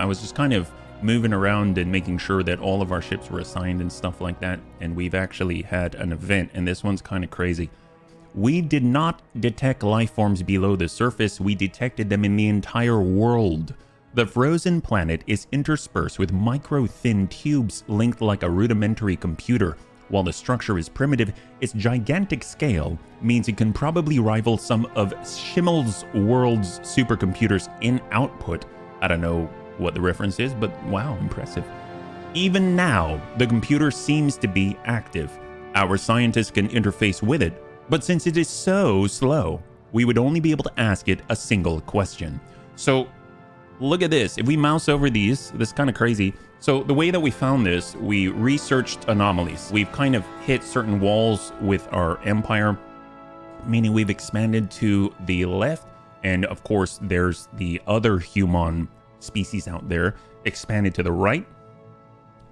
I was just kind of moving around and making sure that all of our ships were assigned and stuff like that. And we've actually had an event, and this one's kind of crazy. We did not detect life forms below the surface. We detected them in the entire world. The frozen planet is interspersed with micro-thin tubes linked like a rudimentary computer. While the structure is primitive, its gigantic scale means it can probably rival some of Schimmel's world's supercomputers in output. I don't know what the reference is, but wow, impressive. Even now, the computer seems to be active. Our scientists can interface with it, but since it is so slow, we would only be able to ask it a single question. So look at this. If we mouse over these, this is kind of crazy. So the way that we found this, we researched anomalies. We've kind of hit certain walls with our empire, meaning we've expanded to the left. And of course, there's the other human species out there, expanded to the right.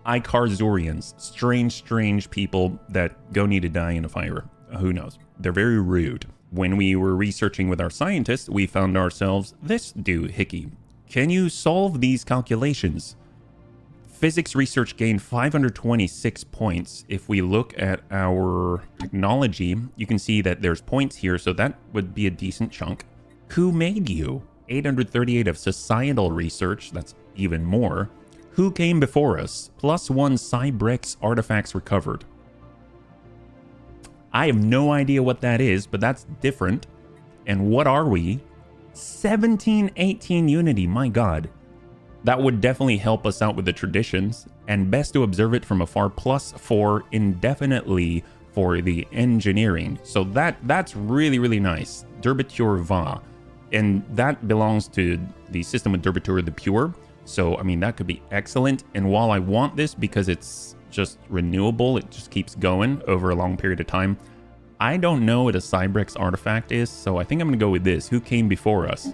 Ikarzorians, strange people that go need to die in a fire. Who knows? They're very rude. When we were researching with our scientists, we found ourselves this doohickey. Can you solve these calculations? Physics research gained 526 points. If we look at our technology, you can see that there's points here, so that would be a decent chunk. Who made you? 838 of societal research, that's even more. Who came before us? +1 Cybrex artifacts recovered. I have no idea what that is, but that's different. And what are we? 1718 Unity, my god. That would definitely help us out with the traditions, and best to observe it from afar, +4 indefinitely for the engineering. So that's really nice. Derbitur Va. And that belongs to the system with Derbitur the Pure. So, I mean, that could be excellent. And while I want this because it's just renewable, it just keeps going over a long period of time, I don't know what a Cybrex artifact is, so I think I'm going to go with this. Who came before us?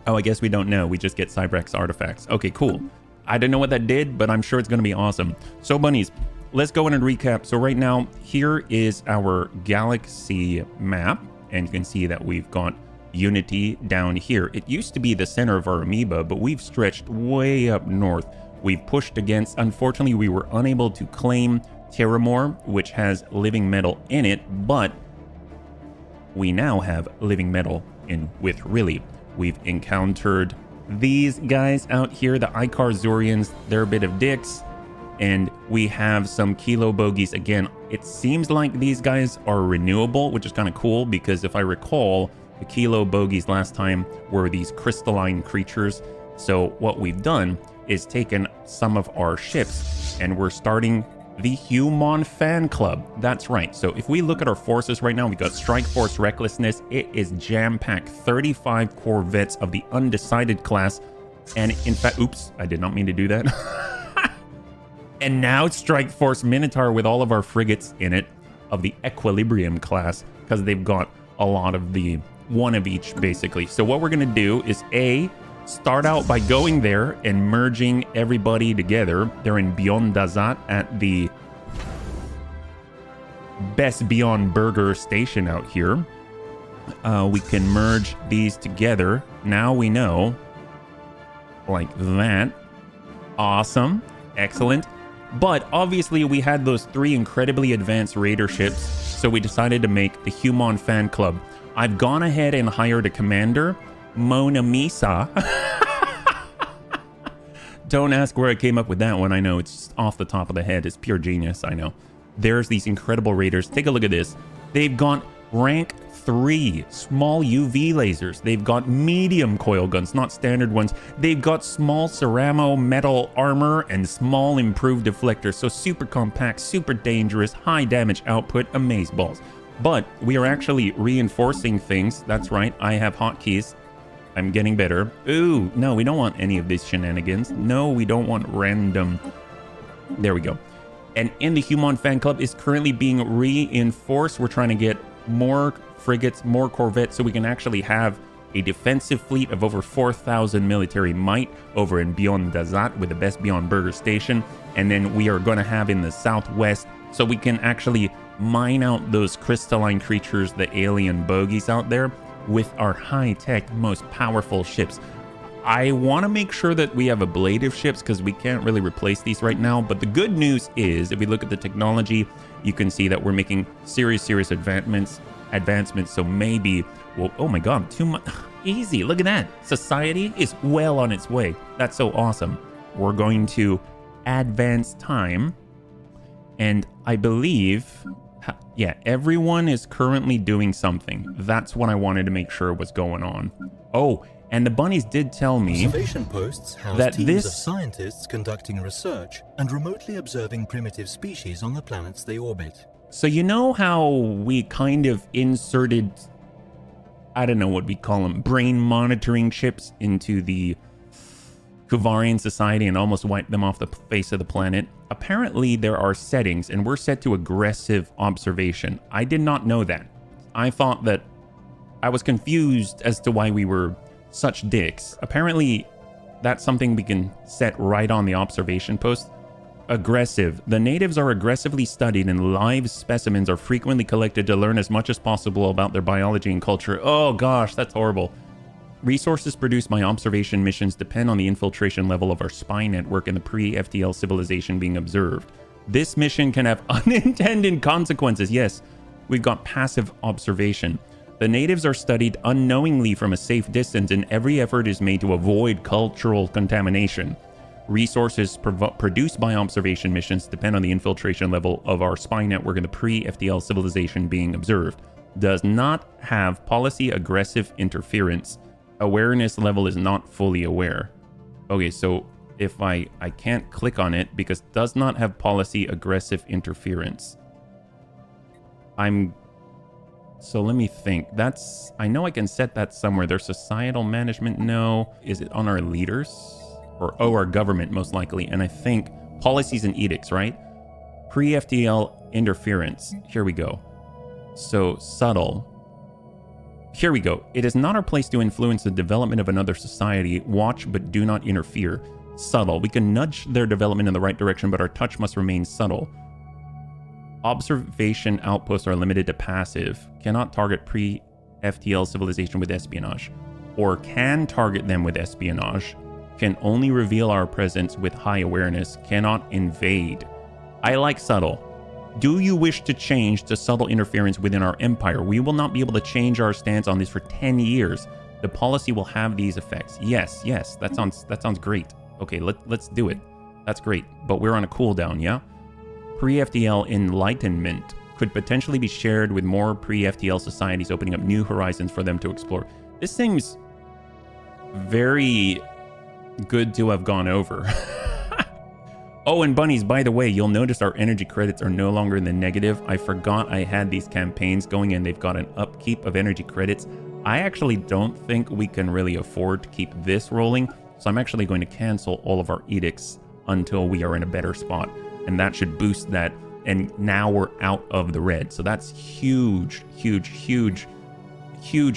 Oh, I guess we don't know. We just get Cybrex artifacts. Okay, cool. I don't know what that did, but I'm sure it's going to be awesome. So, bunnies, let's go in and recap. So right now, here is our galaxy map, and you can see that we've got Unity down here. It used to be the center of our amoeba, but we've stretched way up north. We've pushed against. Unfortunately, we were unable to claim Terramore, which has living metal in it, but we now have living metal in with Really. We've encountered these guys out here, the Ikarzorians. They're a bit of dicks, and we have some kilo bogies. Again, it seems like these guys are renewable, which is kind of cool because if I recall, the kilo bogies last time were these crystalline creatures. So what we've done is taken some of our ships and we're starting the Human Fan Club. That's right. So if we look at our forces right now, we got Strike Force Recklessness. It is jam-packed. 35 corvettes of the undecided class. And in fact, oops, I did not mean to do that. And now Strike Force Minotaur with all of our frigates in it of the Equilibrium class, because they've got a lot of the one of each basically. So what we're going to do is start out by going there and merging everybody together. They're in Beyond Dazat at the Best Beyond Burger station out here. We can merge these together. Now we know. Like that. Awesome. Excellent. But obviously we had those 3 incredibly advanced raider ships, so we decided to make the Human Fan Club. I've gone ahead and hired a commander, Mona Misa. Don't ask where I came up with that one. I know it's off the top of the head. It's pure genius. I know. There's these incredible raiders. Take a look at this. They've got rank 3 small UV lasers. They've got medium coil guns, not standard ones. They've got small ceramo metal armor and small improved deflectors. So super compact, super dangerous, high damage output, amazeballs. But we are actually reinforcing things. That's right. I have hotkeys. I'm getting better. Ooh, no, we don't want any of these shenanigans. No, we don't want random. There we go. And in the Human Fan Club is currently being reinforced. We're trying to get more frigates, more corvettes, so we can actually have a defensive fleet of over 4,000 military might over in Beyond Dazat with the Best Beyond Burger station. And then we are going to have in the southwest, so we can actually mine out those crystalline creatures, the alien bogies out there, with our high-tech, most powerful ships. I want to make sure that we have ablative ships because we can't really replace these right now. But the good news is, if we look at the technology, you can see that we're making serious advancements. So maybe, well, oh my God, too much. Easy. Look at that. Society is well on its way. That's so awesome. We're going to advance time. And I believe, yeah, everyone is currently doing something. That's what I wanted to make sure was going on. Oh, and the bunnies did tell me observation posts house that teams of scientists conducting research and remotely observing primitive species on the planets they orbit. So you know how we kind of inserted, I don't know what we call them, brain monitoring chips into the Kuvarian society and almost wiped them off the face of the planet? Apparently there are settings, and we're set to aggressive observation. I did not know that. I thought that I was confused as to why we were such dicks. Apparently that's something we can set right on the observation post. Aggressive. The natives are aggressively studied and live specimens are frequently collected to learn as much as possible about their biology and culture. Oh gosh, that's horrible. Resources produced by observation missions depend on the infiltration level of our spy network and the pre-FTL civilization being observed. This mission can have unintended consequences. Yes, we've got passive observation. The natives are studied unknowingly from a safe distance, and every effort is made to avoid cultural contamination. Resources produced by observation missions depend on the infiltration level of our spy network and the pre-FTL civilization being observed. Does not have policy aggressive interference. Awareness level is not fully aware. Okay, so if I can't click on it because does not have policy aggressive interference. So let me think. I know I can set that somewhere. There's societal management. No. Is it on our leaders? Or, our government, most likely. And I think policies and edicts, right? Pre-FTL interference. Here we go. So subtle. Here we go. It is not our place to influence the development of another society. Watch, but do not interfere. Subtle. We can nudge their development in the right direction, but our touch must remain subtle. Observation outposts are limited to passive. Cannot target pre-FTL civilization with espionage. Or can target them with espionage. Can only reveal our presence with high awareness. Cannot invade. I like subtle. Do you wish to change to subtle interference within our empire? We will not be able to change our stance on this for 10 years. The policy will have these effects. Yes, that sounds great. Okay, let's do it. That's great. But we're on a cooldown, yeah? Pre-FTL enlightenment could potentially be shared with more pre-FTL societies, opening up new horizons for them to explore. This seems very good to have gone over. Oh, and bunnies, by the way, you'll notice our energy credits are no longer in the negative. I forgot I had these campaigns going and they've got an upkeep of energy credits. I actually don't think we can really afford to keep this rolling, so I'm actually going to cancel all of our edicts until we are in a better spot, and that should boost that. And now we're out of the red, so that's huge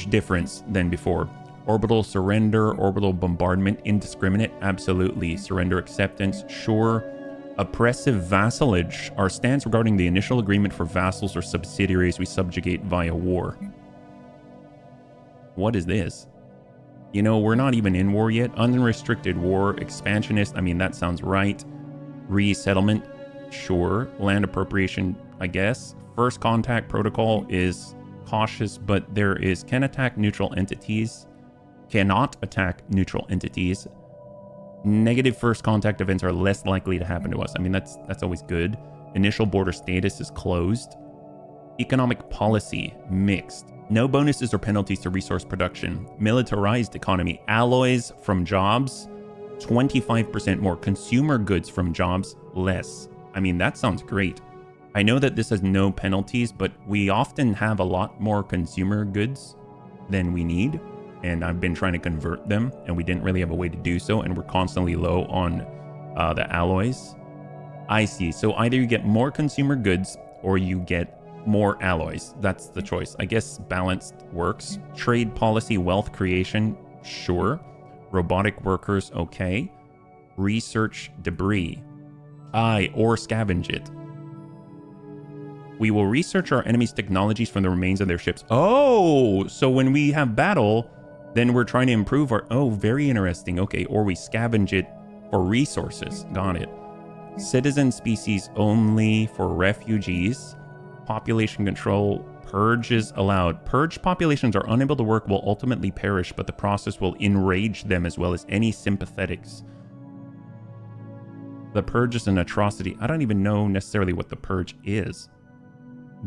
difference than before. Orbital surrender, orbital bombardment, indiscriminate, absolutely. Surrender acceptance, sure. Oppressive vassalage, our stance regarding the initial agreement for vassals or subsidiaries we subjugate via war. What is this? You know, we're not even in war yet. Unrestricted war, expansionist, I mean, that sounds right. Resettlement, sure. Land appropriation, I guess. First contact protocol is cautious, but there is can attack neutral entities. Cannot attack neutral entities. Negative first contact events are less likely to happen to us. I mean, that's always good. Initial border status is closed. Economic policy, mixed. No bonuses or penalties to resource production. Militarized economy, alloys from jobs, 25% more. Consumer goods from jobs, less. I mean, that sounds great. I know that this has no penalties, but we often have a lot more consumer goods than we need. And I've been trying to convert them, and we didn't really have a way to do so, and we're constantly low on the alloys. I see. So either you get more consumer goods, or you get more alloys. That's the choice. I guess balanced works. Trade policy, wealth creation, sure. Robotic workers, okay. Research debris. Or scavenge it. We will research our enemies' technologies from the remains of their ships. Oh, so when we have battle, Then we're trying to improve our... Oh, very interesting. Okay, or we scavenge it for resources. Got it. Citizen species only for refugees. Population control. Purges allowed. Purged populations are unable to work, will ultimately perish, but the process will enrage them as well as any sympathetics. The purge is an atrocity. I don't even know necessarily what the purge is.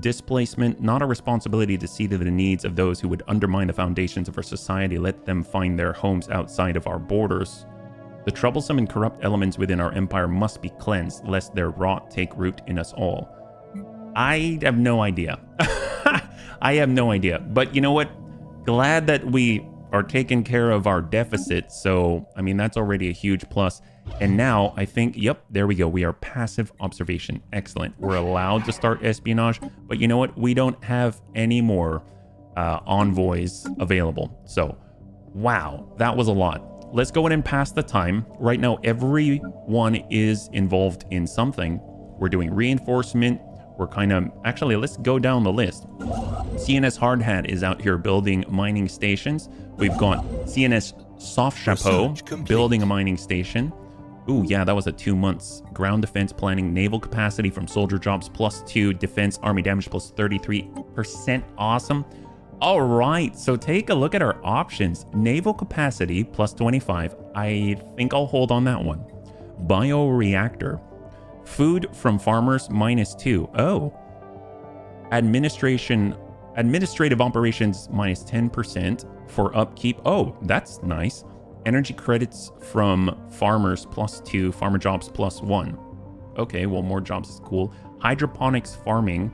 Displacement, not a responsibility to see to the needs of those who would undermine the foundations of our society. Let them find their homes outside of our borders. The troublesome and corrupt elements within our empire must be cleansed, lest their rot take root in us all. I have no idea. I have no idea. But you know what? Glad that we are taking care of our deficit. So, I mean, that's already a huge plus. And now I think, yep, there we go. We are passive observation. Excellent. We're allowed to start espionage. But you know what? We don't have any more envoys available. So, wow, that was a lot. Let's go ahead and pass the time. Right now, everyone is involved in something. We're doing reinforcement. We're kind of... Actually, let's go down the list. CNS Hardhat is out here building mining stations. We've got CNS Soft Chapeau building a mining station. Ooh, yeah, that was a 2 months. Ground defense planning, naval capacity from soldier jobs +2, defense army damage +33%. Awesome. All right, so take a look at our options. Naval capacity +25. I think I'll hold on that one. Bioreactor. Food from farmers -2. Oh. Administrative operations -10% for upkeep. Oh, that's nice. Energy credits from farmers +2, farmer jobs +1. Okay, well, more jobs is cool. Hydroponics farming.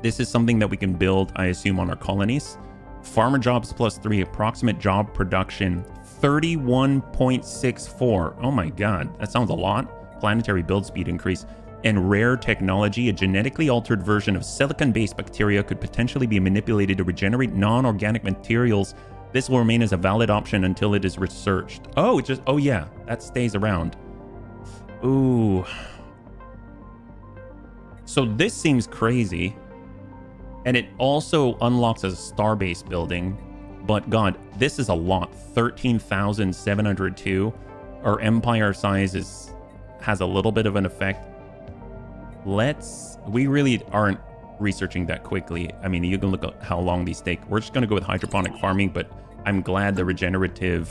This is something that we can build, I assume, on our colonies. Farmer jobs +3, approximate job production 31.64. Oh my god, that sounds a lot. Planetary build speed increase. And rare technology, a genetically altered version of silicon-based bacteria could potentially be manipulated to regenerate non-organic materials. This will remain as a valid option until it is researched. Oh, oh yeah, that stays around. Ooh. So this seems crazy. And it also unlocks as a star-based building. But god, this is a lot. 13,702. Our empire size has a little bit of an effect. We really aren't researching that quickly. I mean, you can look at how long these take. We're just going to go with hydroponic farming, but I'm glad the regenerative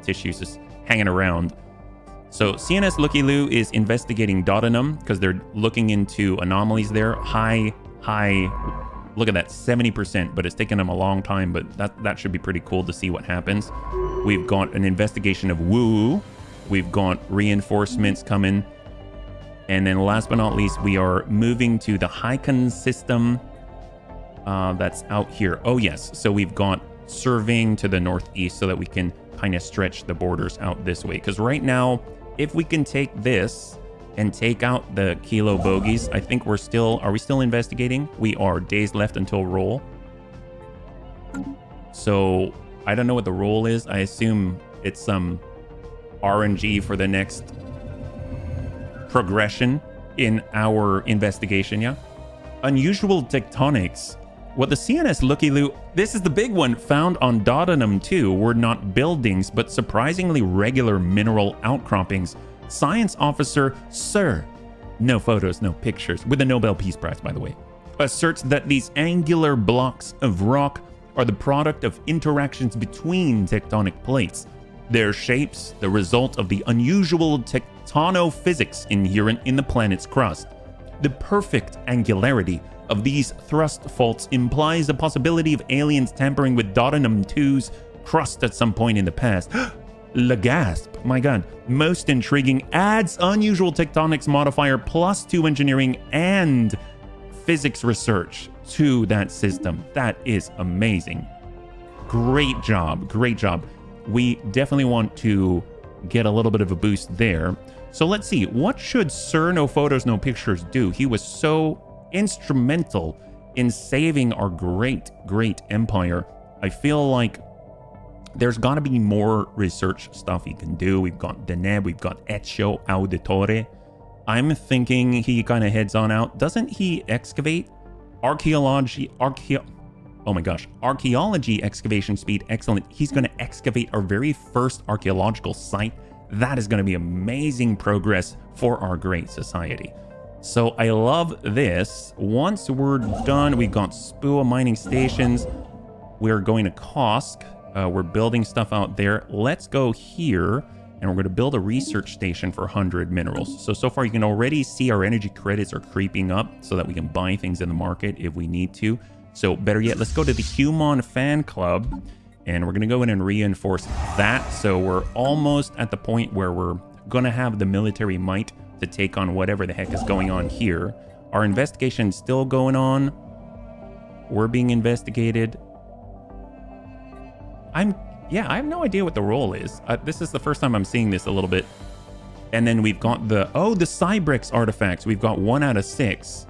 tissues is hanging around. So CNS Looky Loo is investigating Dodenum because they're looking into anomalies there. High, look at that, 70%, but it's taken them a long time, but that should be pretty cool to see what happens. We've got an investigation of Woo. We've got reinforcements coming. And then last but not least, we are moving to the Hycon system that's out here. Oh, yes. So we've got surveying to the northeast so that we can kind of stretch the borders out this way. Because right now, if we can take this and take out the kilo bogies, I think we're still... Are we still investigating? We are. Days left until roll. So I don't know what the roll is. I assume it's some RNG for the next progression in our investigation, yeah? Unusual tectonics. What the CNS Looky Loo, this is the big one, found on Dodenum 2 were not buildings, but surprisingly regular mineral outcroppings. Science officer Sir, no photos, no pictures, with a Nobel Peace Prize, by the way, asserts that these angular blocks of rock are the product of interactions between tectonic plates. Their shapes, the result of the unusual tectonophysics inherent in the planet's crust. The perfect angularity of these thrust faults implies the possibility of aliens tampering with Dodenum 2's crust at some point in the past. Le gasp, my god. Most intriguing, adds unusual tectonics modifier +2 engineering and physics research to that system. That is amazing. Great job, great job. We definitely want to get a little bit of a boost there. So let's see, what should Sir No Photos No Pictures do? He was so instrumental in saving our great empire. I feel like there's got to be more research stuff he can do. We've got Deneb, we've got Ezio Auditore. I'm thinking he kind of heads on out. Doesn't he excavate? Oh my gosh. Archaeology excavation speed, excellent. He's going to excavate our very first archaeological site. That is going to be amazing progress for our great society. So I love this. Once we're done, we've got Spua mining stations. We're going to Kosk. We're building stuff out there. Let's go here, and we're going to build a research station for 100 minerals. So far you can already see our energy credits are creeping up so that we can buy things in the market if we need to. So better yet, let's go to the Human Fan Club, and we're going to go in and reinforce that. So we're almost at the point where we're going to have the military might to take on whatever the heck is going on here. Our investigation's still going on. We're being investigated. I have no idea what the role is. This is the first time I'm seeing this a little bit. And then we've got the Cybrex artifacts. We've got 1 out of 6.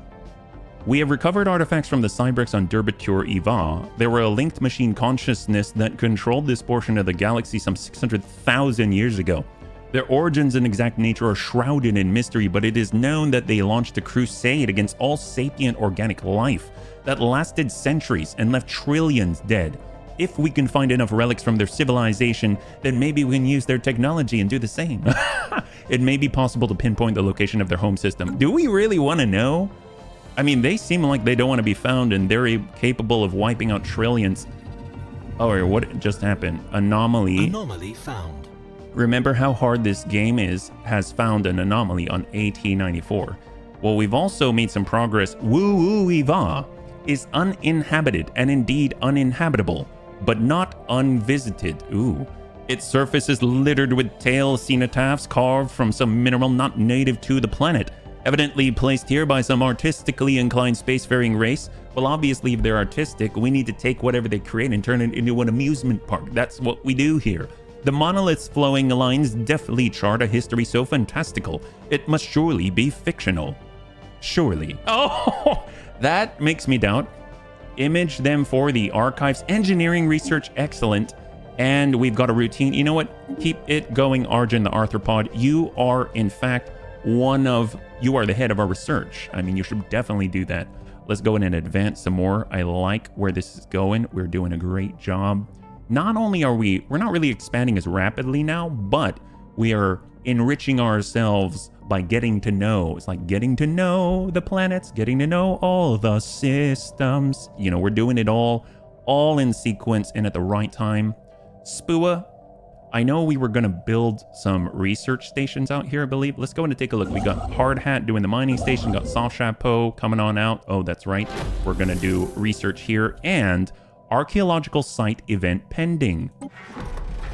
We have recovered artifacts from the Cybrex on Derbatur Iva. They were a linked machine consciousness that controlled this portion of the galaxy some 600,000 years ago. Their origins and exact nature are shrouded in mystery, but it is known that they launched a crusade against all sapient organic life that lasted centuries and left trillions dead. If we can find enough relics from their civilization, then maybe we can use their technology and do the same. It may be possible to pinpoint the location of their home system. Do we really want to know? I mean, they seem like they don't want to be found, and they're capable of wiping out trillions. Oh, what just happened? Anomaly. Anomaly found. Remember how hard this game has found an anomaly on AT-94. Well, we've also made some progress. Woo-Woo-Iva is uninhabited and indeed uninhabitable, but not unvisited. Ooh. Its surface is littered with tail cenotaphs carved from some mineral not native to the planet, evidently placed here by some artistically inclined spacefaring race. Well, obviously, if they're artistic, we need to take whatever they create and turn it into an amusement park. That's what we do here. The monolith's flowing lines deftly chart a history so fantastical, it must surely be fictional. Surely. Oh, that makes me doubt. Image them for the archives. Engineering research, excellent. And we've got a routine. You know what? Keep it going, Arjun the arthropod. You are, in fact, you are the head of our research. I mean, you should definitely do that. Let's go in and advance some more. I like where this is going. We're doing a great job. Not only are we're not really expanding as rapidly now, but we are enriching ourselves by getting to know. It's like getting to know the planets, getting to know all the systems. You know, we're doing it all in sequence and at the right time. Spua, I know we were going to build some research stations out here, I believe. Let's go in and take a look. We got Hard Hat doing the mining station, got Soft Chapeau coming on out. Oh, that's right. We're going to do research here, and archaeological site event pending.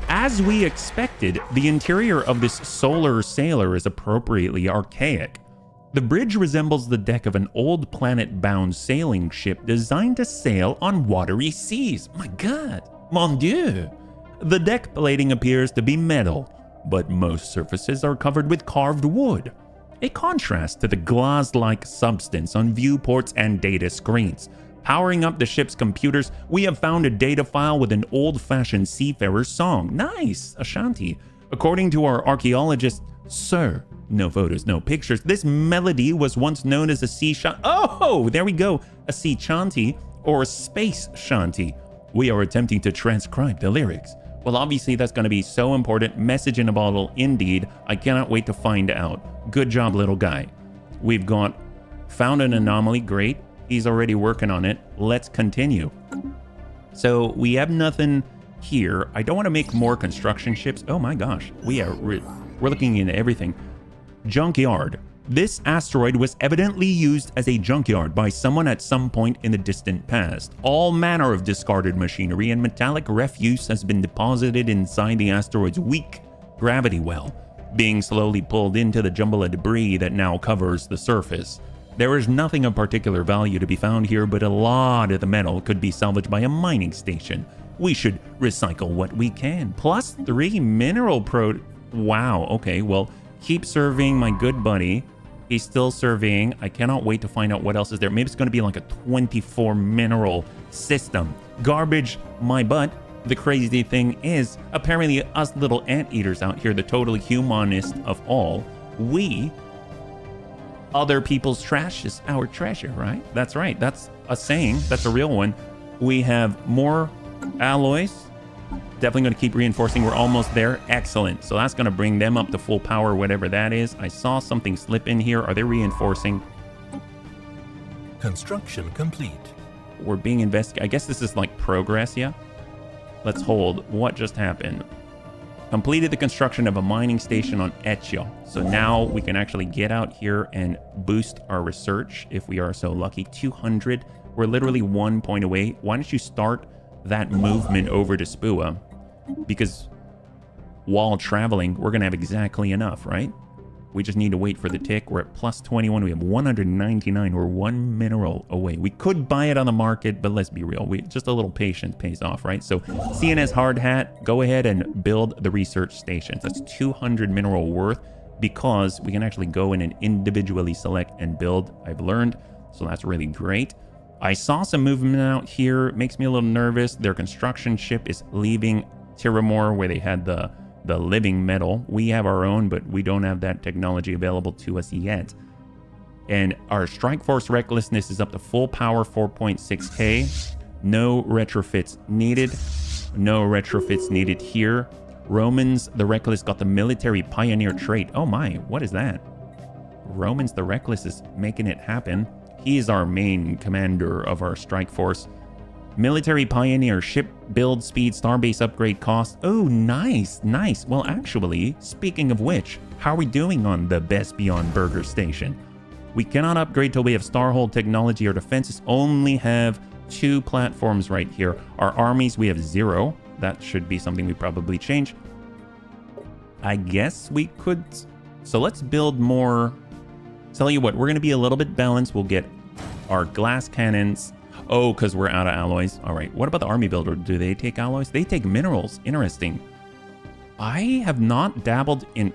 As we expected, the interior of this solar sailor is appropriately archaic. The bridge resembles the deck of an old planet-bound sailing ship designed to sail on watery seas. My God, mon Dieu. The deck plating appears to be metal, but most surfaces are covered with carved wood, a contrast to the glass-like substance on viewports and data screens. Powering up the ship's computers, we have found a data file with an old-fashioned seafarer's song. Nice, a shanty. According to our archaeologist, Sir, no photos, no pictures, this melody was once known as a sea shanty. Oh, there we go, a sea chanty or a space shanty. We are attempting to transcribe the lyrics. Well, obviously that's going to be so important. Message in a bottle, indeed. I cannot wait to find out. Good job, little guy. We've got found an anomaly. Great. He's already working on it. Let's continue. So we have nothing here. I don't want to make more construction ships. Oh my gosh. We're looking into everything. Junkyard. This asteroid was evidently used as a junkyard by someone at some point in the distant past. All manner of discarded machinery and metallic refuse has been deposited inside the asteroid's weak gravity well, being slowly pulled into the jumble of debris that now covers the surface. There is nothing of particular value to be found here, but a lot of the metal could be salvaged by a mining station. We should recycle what we can. +3 mineral Wow, okay, well, keep serving my good buddy. He's still surveying. I cannot wait to find out what else is there. Maybe it's going to be like a 24 mineral system. Garbage my butt. The crazy thing is, apparently us little anteaters out here, the totally humanist of all, other people's trash is our treasure, right? That's right. That's a saying. That's a real one. We have more alloys. Definitely going to keep reinforcing. We're almost there. Excellent. So that's going to bring them up to full power, whatever that is. I saw something slip in here. Are they reinforcing? Construction complete. We're being investigated. I guess this is like progress, yeah? Let's hold. What just happened? Completed the construction of a mining station on Etio. So now we can actually get out here and boost our research if we are so lucky. 200. We're literally 1 point away. Why don't you start that movement over to Spua? Because while traveling, we're going to have exactly enough, right? We just need to wait for the tick. We're at plus 21. We have 199. We're 1 mineral away. We could buy it on the market, but let's be real. Just a little patience pays off, right? So CNS Hard Hat, go ahead and build the research stations. That's 200 mineral worth because we can actually go in and individually select and build. I've learned, so that's really great. I saw some movement out here. It makes me a little nervous. Their construction ship is leaving Tiramore where they had the living metal. We have our own, but we don't have that technology available to us yet. And our Strike Force Recklessness is up to full power, 4.6k. No retrofits needed. No retrofits needed here. Romans the Reckless got the Military Pioneer trait. Oh my, what is that? Romans the Reckless is making it happen. He is our main commander of our Strike Force. Military Pioneer, ship build speed, starbase upgrade cost. Oh, nice, nice. Well, actually, speaking of which, how are we doing on the Best Beyond Burger Station? We cannot upgrade till we have Starhold technology. Our defenses only have 2 platforms right here. Our armies, we have 0. That should be something we probably change. I guess we could. So let's build more. Tell you what, we're going to be a little bit balanced. We'll get our glass cannons. Oh, because we're out of alloys. All right. What about the army builder? Do they take alloys? They take minerals. Interesting. I have not dabbled in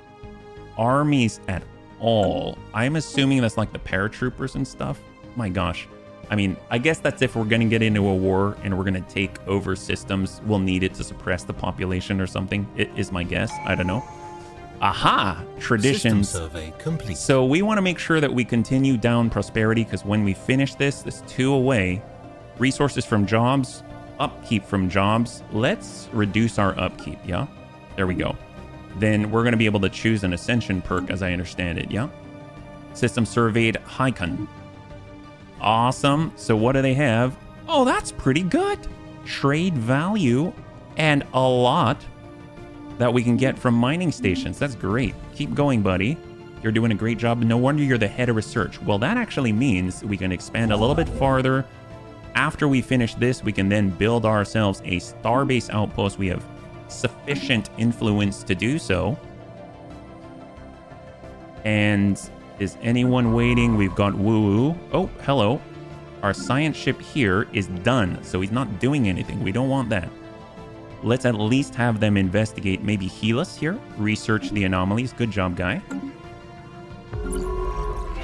armies at all. I'm assuming that's like the paratroopers and stuff. My gosh. I mean, I guess that's if we're going to get into a war and we're going to take over systems. We'll need it to suppress the population or something. It is my guess. I don't know. Aha! Traditions. System survey complete. So we want to make sure that we continue down prosperity because when we finish this 2 away. Resources from jobs, upkeep from jobs. Let's reduce our upkeep, yeah? There we go. Then we're going to be able to choose an ascension perk as I understand it, yeah? System surveyed Haikon. Awesome. So what do they have? Oh, that's pretty good. Trade value and a lot that we can get from mining stations. That's great. Keep going, buddy. You're doing a great job. No wonder you're the head of research. Well, that actually means we can expand a little bit farther. After we finish this, we can then build ourselves a starbase outpost. We have sufficient influence to do so. And is anyone waiting? We've got Woo-Woo. Oh, hello. Our science ship here is done, so he's not doing anything. We don't want that. Let's at least have them investigate, maybe heal us here. Research the anomalies. Good job, guy.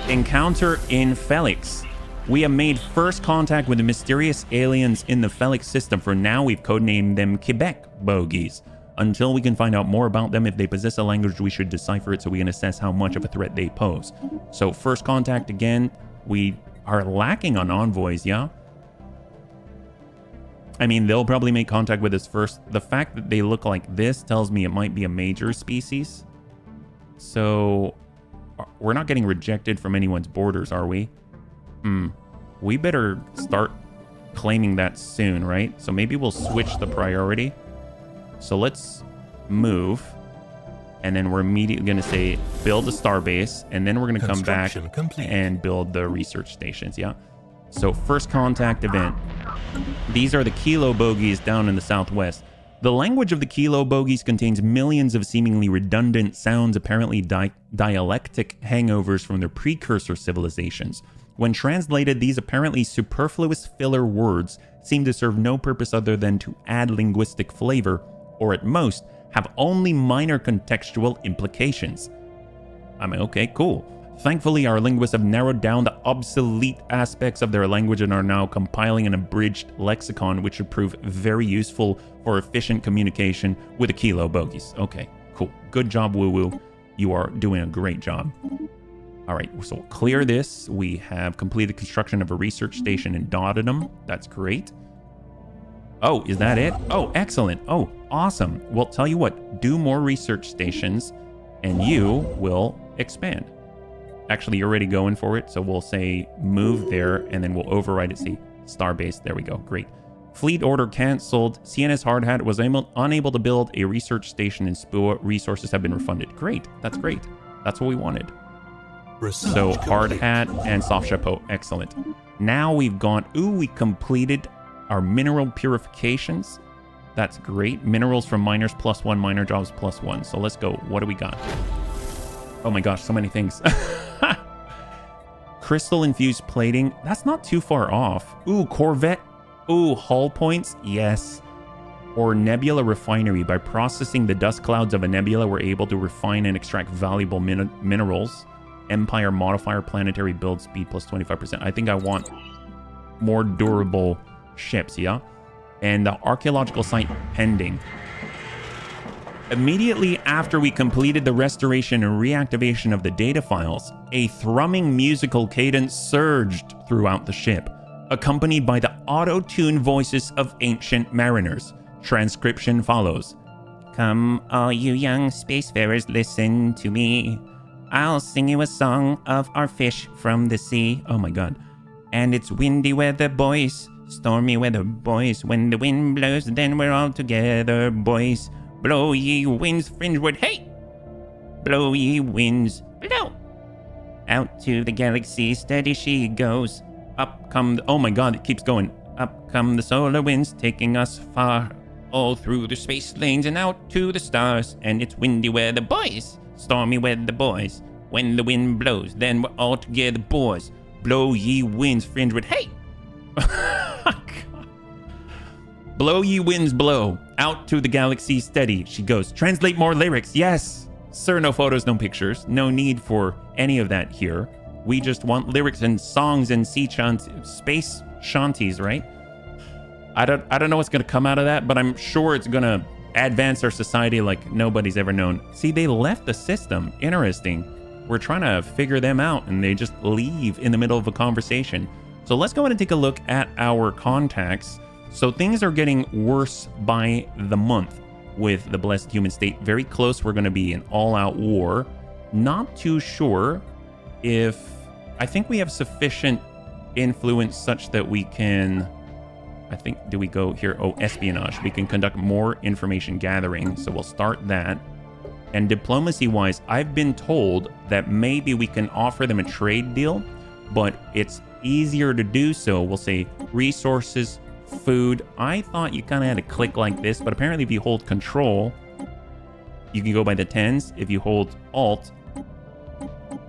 Encounter in Felix. We have made first contact with the mysterious aliens in the Felix system. For now, we've codenamed them Quebec bogies. Until we can find out more about them, if they possess a language, we should decipher it so we can assess how much of a threat they pose. So first contact again. We are lacking on envoys, yeah? I mean, they'll probably make contact with us first. The fact that they look like this tells me it might be a major species. So we're not getting rejected from anyone's borders, are we? We better start claiming that soon, right? So maybe we'll switch the priority. So let's move. And then we're immediately going to say build a starbase. And then we're going to come back and build the research stations, yeah? So first contact event. These are the Kilo bogies down in the southwest. The language of the Kilo bogies contains millions of seemingly redundant sounds, apparently dialectic hangovers from their precursor civilizations. When translated, these apparently superfluous filler words seem to serve no purpose other than to add linguistic flavor, or at most, have only minor contextual implications. I mean, okay, cool. Thankfully, our linguists have narrowed down the obsolete aspects of their language and are now compiling an abridged lexicon, which should prove very useful for efficient communication with the Kilo bogies. Okay, cool. Good job, Woo-Woo. You are doing a great job. All right, so we'll clear this. We have completed construction of a research station in Dodenham. That's great. Oh, is that it? Oh, excellent. Oh, awesome. Well, tell you what, do more research stations and you will expand. Actually, you're already going for it, so we'll say move there and then we'll override it. See, Starbase. There we go. Great. Fleet order cancelled. CNS Hardhat was unable to build a research station in Spua. Resources have been refunded. Great. That's great. That's what we wanted. Research So complete. Hard Hat and Soft Chapeau. Excellent. Now we've gone... Ooh, we completed our mineral purifications. That's great. Minerals from miners +1, miner jobs +1. So let's go. What do we got? Oh my gosh, so many things. Crystal infused plating. That's not too far off. Ooh, Corvette. Ooh, hull points. Yes. Or nebula refinery. By processing the dust clouds of a nebula, we're able to refine and extract valuable minerals. Empire modifier, planetary build speed +25%. I think I want more durable ships, yeah? And the archaeological site pending. Immediately after we completed the restoration and reactivation of the data files, a thrumming musical cadence surged throughout the ship, accompanied by the auto-tuned voices of ancient mariners. Transcription follows. Come, all you young spacefarers, listen to me. I'll sing you a song of our fish from the sea. Oh my god. And it's windy weather, boys. Stormy weather, boys. When the wind blows, then we're all together, boys. Blow ye winds, fringeward, hey! Blow ye winds, blow! Out to the galaxy, steady she goes. Up come the... Oh my god, it keeps going. Up come the solar winds, taking us far. All through the space lanes and out to the stars. And it's windy weather, boys. Stormy weather, boys. When the wind blows, then we're all together, boys. Blow ye winds, fringeward, hey! Blow ye winds, blow. Out to the galaxy, steady she goes. Translate more lyrics, yes! Sir, no photos, no pictures. No need for any of that here. We just want lyrics and songs and space shanties, right? I don't know what's gonna come out of that, but I'm sure it's gonna advance our society like nobody's ever known. See, they left the system. Interesting. We're trying to figure them out and they just leave in the middle of a conversation. So let's go ahead and take a look at our contacts. So things are getting worse by the month with the blessed human state. Very close. We're going to be in all-out war. Not too sure if... I think we have sufficient influence such that we can... I think, do we go here? Oh, espionage. We can conduct more information gathering. So we'll start that. And diplomacy-wise, I've been told that maybe we can offer them a trade deal, but it's easier to do so. We'll say resources, food. I thought you kind of had to click like this, but apparently if you hold control, you can go by the tens. If you hold alt,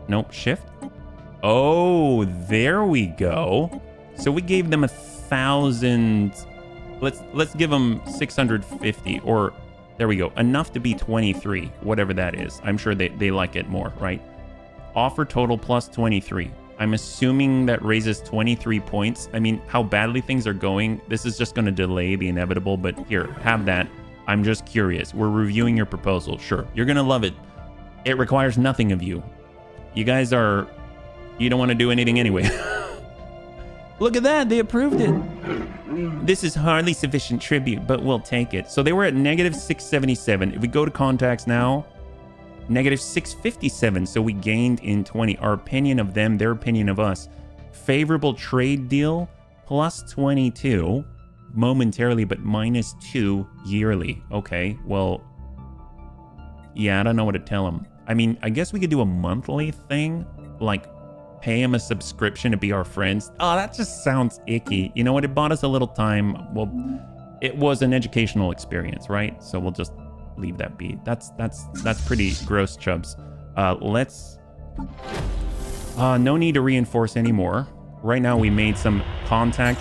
nope, shift. Oh, there we go. So we gave them 1,000. Let's give them 650, or there we go. Enough to be 23, whatever that is. I'm sure they like it more, right? Offer total plus 23. I'm assuming that raises 23 points. I mean, how badly things are going, this is just going to delay the inevitable, but here, have that. I'm just curious. We're reviewing your proposal. Sure, you're going to love it. It requires nothing of you. You guys are... You don't want to do anything anyway. Look at that, they approved it. This is hardly sufficient tribute, but we'll take it. So they were at negative 677. If we go to contacts now, negative 657. So we gained in 20. Our opinion of them, their opinion of us. Favorable trade deal, plus 22 momentarily, but minus 2 yearly. Okay, well, yeah, I don't know what to tell them. I mean, I guess we could do a monthly thing, like pay him a subscription to be our friends. Oh, that just sounds icky. You know what? It bought us a little time. Well, it was an educational experience, right? So we'll just leave that be. That's pretty gross, Chubs. Let's... no need to reinforce anymore. Right now, we made some contact.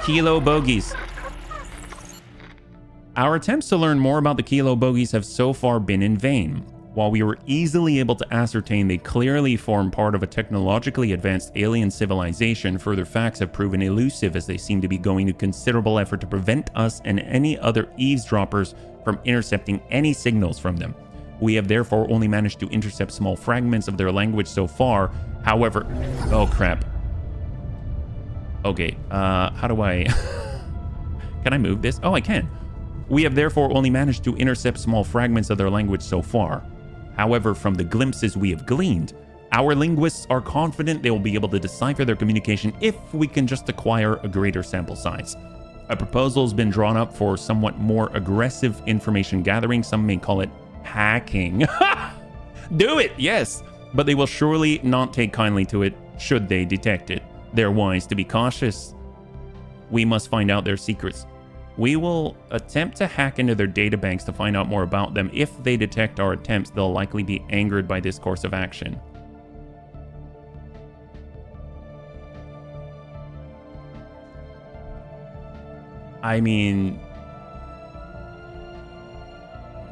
Kilo bogies. Our attempts to learn more about the Kilo bogies have so far been in vain. While we were easily able to ascertain they clearly form part of a technologically advanced alien civilization, further facts have proven elusive as they seem to be going to considerable effort to prevent us and any other eavesdroppers from intercepting any signals from them. We have therefore only managed to intercept small fragments of their language so far. However... Oh, crap. Okay, how do I... Can I move this? Oh, I can. We have therefore only managed to intercept small fragments of their language so far. However, from the glimpses we have gleaned, our linguists are confident they will be able to decipher their communication if we can just acquire a greater sample size. A proposal has been drawn up for somewhat more aggressive information gathering. Some may call it hacking. Do it, yes! But they will surely not take kindly to it should they detect it. They're wise to be cautious. We must find out their secrets. We will attempt to hack into their databanks to find out more about them. If they detect our attempts, they'll likely be angered by this course of action. I mean,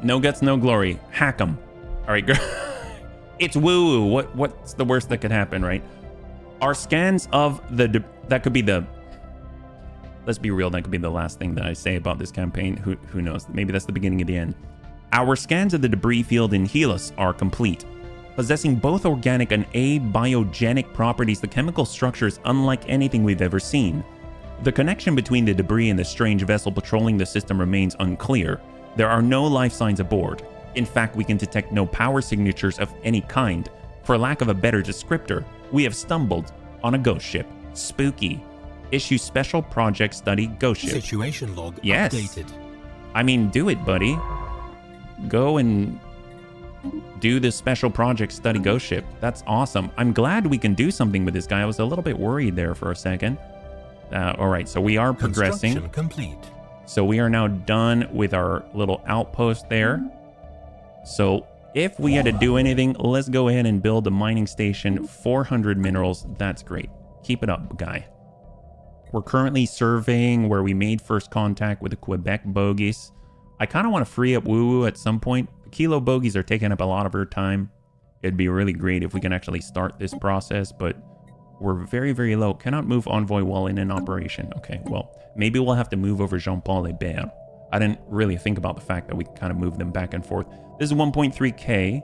no guts, no glory. Hack them. All right, it's woo-woo. What's the worst that could happen, right? Our scans of the... that could be the... Let's be real, that could be the last thing that I say about this campaign. Who knows? Maybe that's the beginning of the end. Our scans of the debris field in Helus are complete. Possessing both organic and abiogenic properties, the chemical structure is unlike anything we've ever seen. The connection between the debris and the strange vessel patrolling the system remains unclear. There are no life signs aboard. In fact, we can detect no power signatures of any kind. For lack of a better descriptor, we have stumbled on a ghost ship. Spooky. Issue special project study ghost ship. Situation log yes. updated. I mean, do it, buddy. Go and do this special project study ghost ship. That's awesome. I'm glad we can do something with this guy. I was a little bit worried there for a second. All right, so we are progressing. Construction complete. So we are now done with our little outpost there. So if we had to do anything, let's go ahead and build a mining station. 400 minerals. That's great. Keep it up, guy. We're currently surveying where we made first contact with the Quebec bogies. I kind of want to free up Woo-Woo at some point. The Kilo bogies are taking up a lot of our time. It'd be really great if we can actually start this process, but we're very, very low. Cannot move Envoy while in operation. Okay, well, maybe we'll have to move over Jean-Paul Hébert. I didn't really think about the fact that we kind of move them back and forth. This is 1.3K.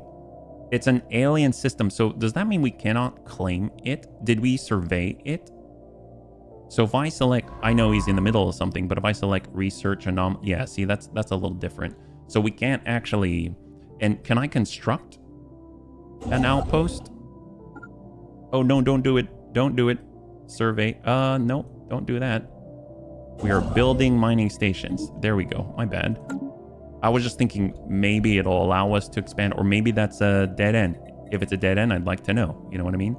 It's an alien system, so does that mean we cannot claim it? Did we survey it? So if I select, I know he's in the middle of something, but if I select research yeah, see, that's a little different. So we can't actually, and can I construct an outpost? Oh, no, don't do it. Don't do it. Survey. No, don't do that. We are building mining stations. There we go. My bad. I was just thinking maybe it'll allow us to expand, or maybe that's a dead end. If it's a dead end, I'd like to know. You know what I mean?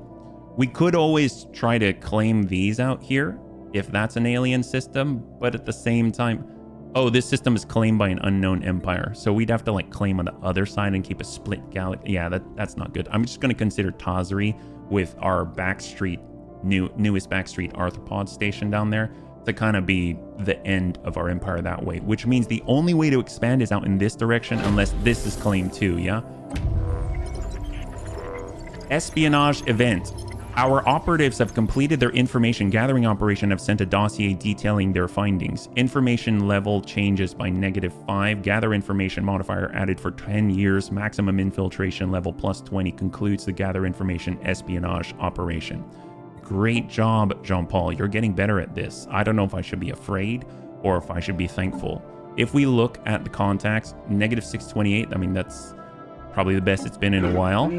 We could always try to claim these out here if that's an alien system, but at the same time, oh, this system is claimed by an unknown empire. So we'd have to like claim on the other side and keep a split galaxy. Yeah, that's not good. I'm just going to consider Tazri with our backstreet, newest backstreet arthropod station down there to kind of be the end of our empire that way, which means the only way to expand is out in this direction unless this is claimed too, yeah? Espionage event. Our operatives have completed their information gathering operation and have sent a dossier detailing their findings. Information level changes by -5. Gather information modifier added for 10 years. Maximum infiltration level +20 concludes the gather information espionage operation. Great job, Jean-Paul. You're getting better at this. I don't know if I should be afraid or if I should be thankful. If we look at the contacts, -628, I mean, that's probably the best it's been in a while.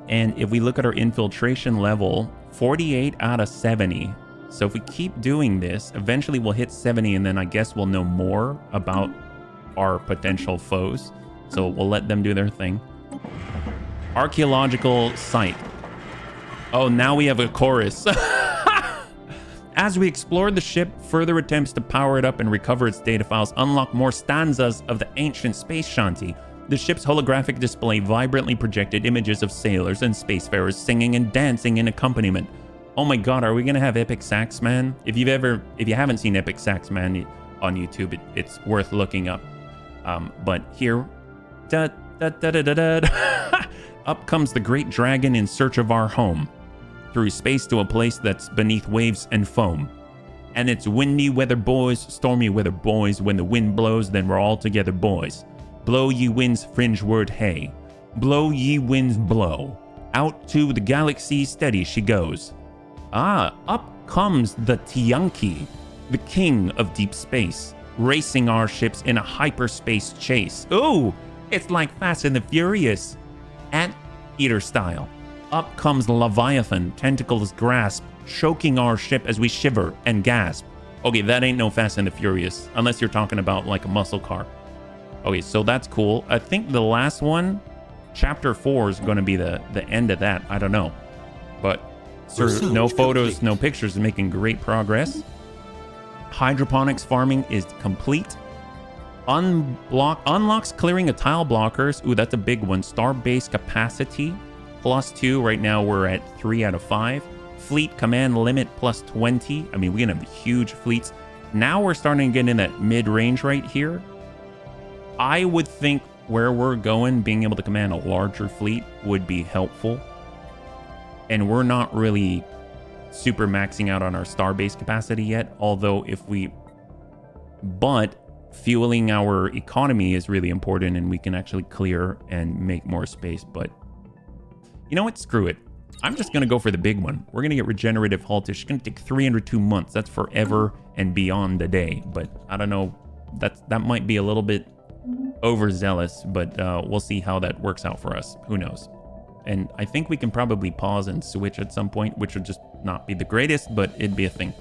And if we look at our infiltration level, 48 out of 70. So if we keep doing this, eventually we'll hit 70, and then I guess we'll know more about our potential foes. So we'll let them do their thing. Archaeological site. Oh, now we have a chorus. As we explore the ship, further attempts to power it up and recover its data files unlock more stanzas of the ancient space shanty. The ship's holographic display vibrantly projected images of sailors and spacefarers singing and dancing in accompaniment. Oh my god, are we gonna have Epic Sax Man? If you haven't seen Epic Sax Man on YouTube, it's worth looking up. But here, up comes the great dragon in search of our home, through space to a place that's beneath waves and foam. And it's windy weather boys, stormy weather boys. When the wind blows, then we're all together boys. Blow ye winds, fringe word hey. Blow ye winds, blow. Out to the galaxy steady she goes. Ah, up comes the Tianki. the king of deep space, racing our ships in a hyperspace chase. Ooh, it's like Fast and the Furious. Anteater style. Up comes Leviathan, tentacles grasp, choking our ship as we shiver and gasp. Okay, that ain't no Fast and the Furious, unless you're talking about like a muscle car. Okay, so that's cool. I think the last one, Chapter 4, is going to be the end of that. I don't know. But sir, no photos, no pictures, is making great progress. Hydroponics farming is complete. Unlocks clearing of tile blockers. Ooh, that's a big one. Star-based capacity, +2. Right now we're at 3 out of 5. Fleet command limit, +20. I mean, we're going to have huge fleets. Now we're starting to get in that mid-range right here. I would think where we're going, being able to command a larger fleet would be helpful. And we're not really super maxing out on our star-based capacity yet, although but fueling our economy is really important, and we can actually clear and make more space. But you know what? Screw it. I'm just going to go for the big one. We're going to get regenerative hull. It's going to take 302 months. That's forever and beyond the day. But I don't know. That might be a little bit overzealous, but we'll see how that works out for us. Who knows? And I think we can probably pause and switch at some point, which would just not be the greatest, but it'd be a thing.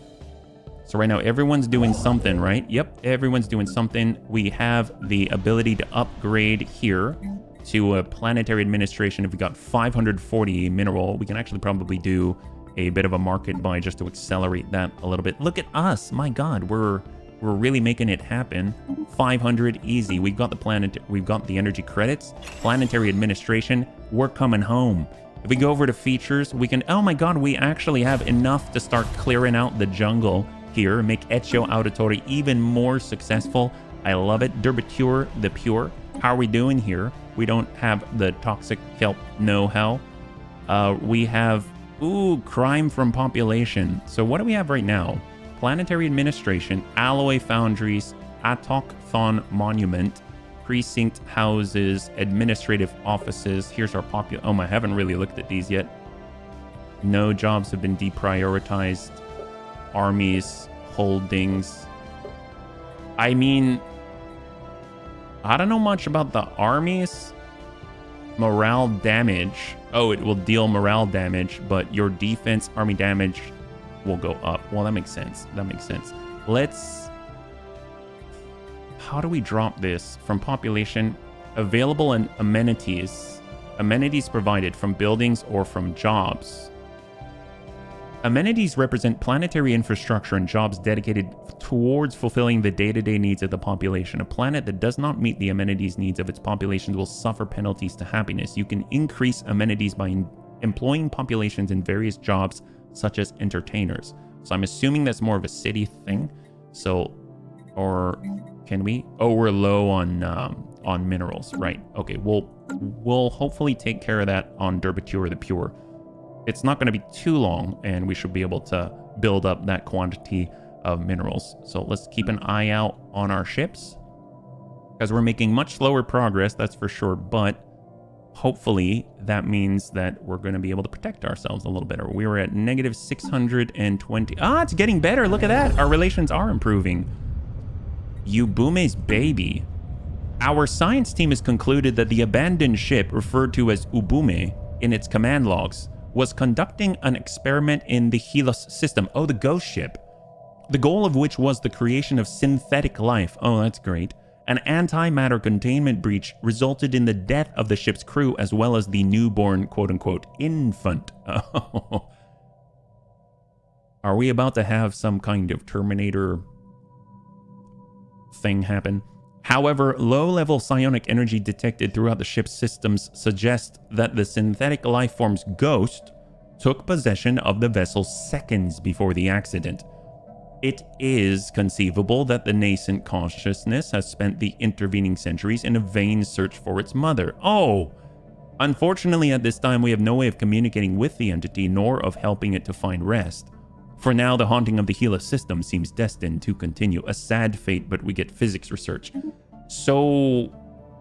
So right now, everyone's doing something, right? Yep, everyone's doing something. We have the ability to upgrade here to a planetary administration. If we got 540 mineral, we can actually probably do a bit of a market buy just to accelerate that a little bit. Look at us. My God, we're really making it happen. 500 easy. We've got the energy credits, planetary administration. We're coming home. If we go over to features, we can, oh my God, we actually have enough to start clearing out the jungle here, make Ezio Auditore even more successful. I love it. Derbiture the Pure. How are we doing here? We don't have the toxic kelp know-how. We have, crime from population. So what do we have right now? Planetary administration, alloy foundries, autochthon monument, precinct houses, administrative offices. Here's our I haven't really looked at these yet. No jobs have been deprioritized. Armies, holdings. I mean, I don't know much about the armies. Morale damage. Oh, it will deal morale damage, but your defense, army damage will go up. Well, that makes sense. How do we drop this from population? Available and amenities. Amenities provided from buildings or from jobs. Amenities represent planetary infrastructure and jobs dedicated towards fulfilling the day-to-day needs of the population. A planet that does not meet the amenities needs of its populations will suffer penalties to happiness. You can increase amenities by employing populations in various jobs, such as entertainers. So I'm assuming that's more of a city thing. So, or can we? Oh, we're low on minerals, right? Okay, we'll hopefully take care of that on Derbiture the Pure. It's not going to be too long, and we should be able to build up that quantity of minerals. So let's keep an eye out on our ships, because we're making much slower progress, that's for sure. But hopefully that means that we're going to be able to protect ourselves a little better. We were at negative 620. It's getting better. Look at that. Our relations are improving. Ubume's baby. Our science team has concluded that the abandoned ship, referred to as Ubume in its command logs, was conducting an experiment in the Helos system. Oh, the ghost ship. The goal of which was the creation of synthetic life. Oh, that's great. An antimatter containment breach resulted in the death of the ship's crew, as well as the newborn, quote-unquote, infant. Oh. Are we about to have some kind of Terminator thing happen? However, low-level psionic energy detected throughout the ship's systems suggests that the synthetic life form's ghost took possession of the vessel seconds before the accident. It is conceivable that the nascent consciousness has spent the intervening centuries in a vain search for its mother. Oh! Unfortunately, at this time, we have no way of communicating with the entity, nor of helping it to find rest. For now, the haunting of the Helos system seems destined to continue. A sad fate, but we get physics research. So,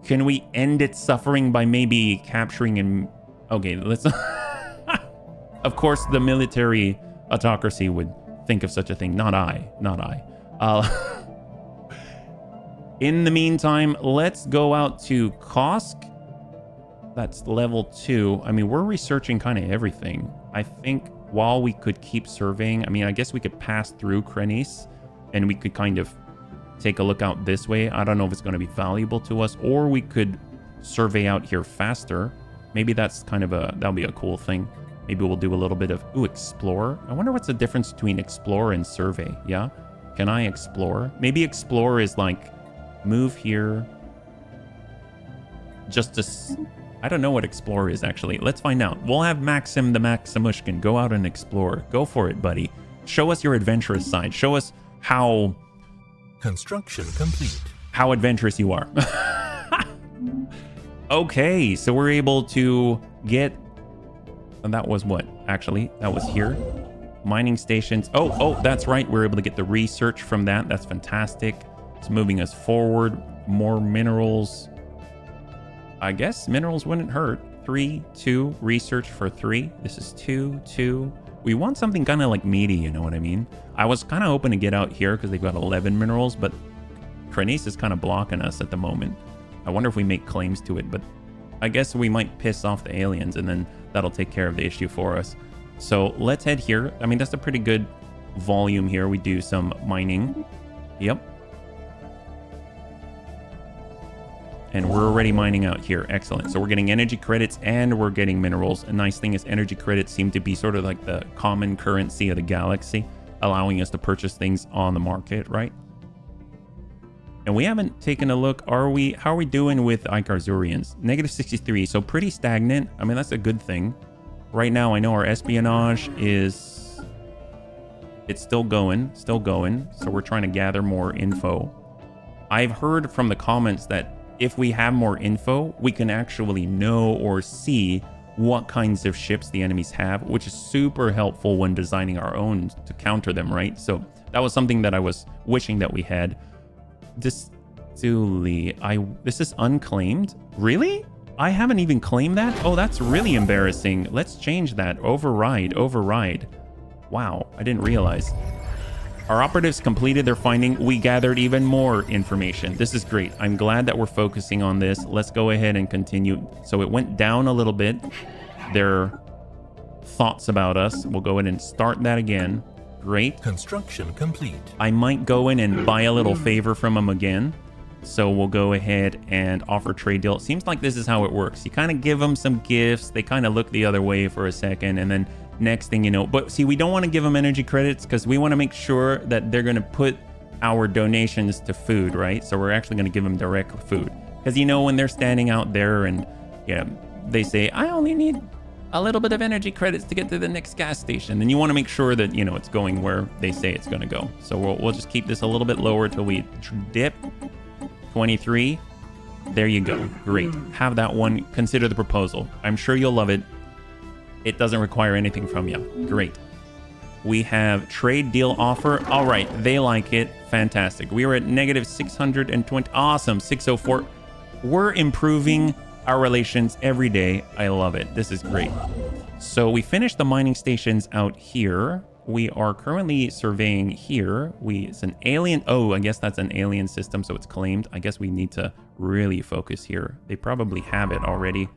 can we end its suffering by maybe capturing him? Okay, let's... Of course, the military autocracy would think of such a thing. Not I. In the meantime, let's go out to Kosk. That's level 2. I mean, we're researching kind of everything. I think while we could keep surveying, I mean, I guess we could pass through Krenis and we could kind of take a look out this way. I don't know if it's going to be valuable to us, or we could survey out here faster. Maybe that's kind of that'll be a cool thing. Maybe we'll do a little bit of, explore. I wonder what's the difference between explore and survey. Yeah. Can I explore? Maybe explore is like move here. Just to, I don't know what explore is actually. Let's find out. We'll have Maxim the Maximushkin go out and explore. Go for it, buddy. Show us your adventurous side. Show us how... Construction complete. How adventurous you are. Okay, so we're able to get... And that was what? Actually, that was here. Mining stations. Oh, that's right. We're able to get the research from that. That's fantastic. It's moving us forward. More minerals. I guess minerals wouldn't hurt. 3, 2, research for 3. This is 2, 2. We want something kind of like meaty, you know what I mean? I was kind of hoping to get out here because they've got 11 minerals, but Krenis is kind of blocking us at the moment. I wonder if we make claims to it, but I guess we might piss off the aliens and then that'll take care of the issue for us. So let's head here. I mean, that's a pretty good volume here. We do some mining. Yep. And we're already mining out here. Excellent. So we're getting energy credits and we're getting minerals. A nice thing is energy credits seem to be sort of like the common currency of the galaxy, allowing us to purchase things on the market, right? And we haven't taken a look. How are we doing with Ikarzurians? Negative 63. So pretty stagnant. I mean, that's a good thing. Right now, I know our espionage is... It's still going. So we're trying to gather more info. I've heard from the comments that if we have more info, we can actually know or see what kinds of ships the enemies have, which is super helpful when designing our own to counter them, right? So that was something that I was wishing that we had. This is unclaimed. Really? I haven't even claimed that? Oh, that's really embarrassing. Let's change that. Override. Wow, I didn't realize. Our operatives completed their finding. We gathered even more information. This is great. I'm glad that we're focusing on this. Let's go ahead and continue. So it went down a little bit. Their thoughts about us. We'll go ahead and start that again. Great. Construction complete. I might go in and buy a little favor from them again. So we'll go ahead and offer trade deal. It seems like this is how it works. You kind of give them some gifts. They kind of look the other way for a second. And then next thing you know, but see, we don't want to give them energy credits because we want to make sure that they're going to put our donations to food, right? So we're actually going to give them direct food. Because, you know, when they're standing out there and, yeah, they say, I only need a little bit of energy credits to get to the next gas station. Then you want to make sure that, you know, it's going where they say it's going to go. So we'll just keep this a little bit lower till we dip. 23. There you go. Great. Have that one. Consider the proposal. I'm sure you'll love it. It doesn't require anything from you. Great. We have trade deal offer. All right. They like it. Fantastic. We were at negative 620. Awesome. 604. We're improving our relations every day. I love it. This is great. So we finished the mining stations out here. We are currently surveying here. It's an alien. Oh, I guess that's an alien system, so it's claimed. I guess we need to really focus here. They probably have it already.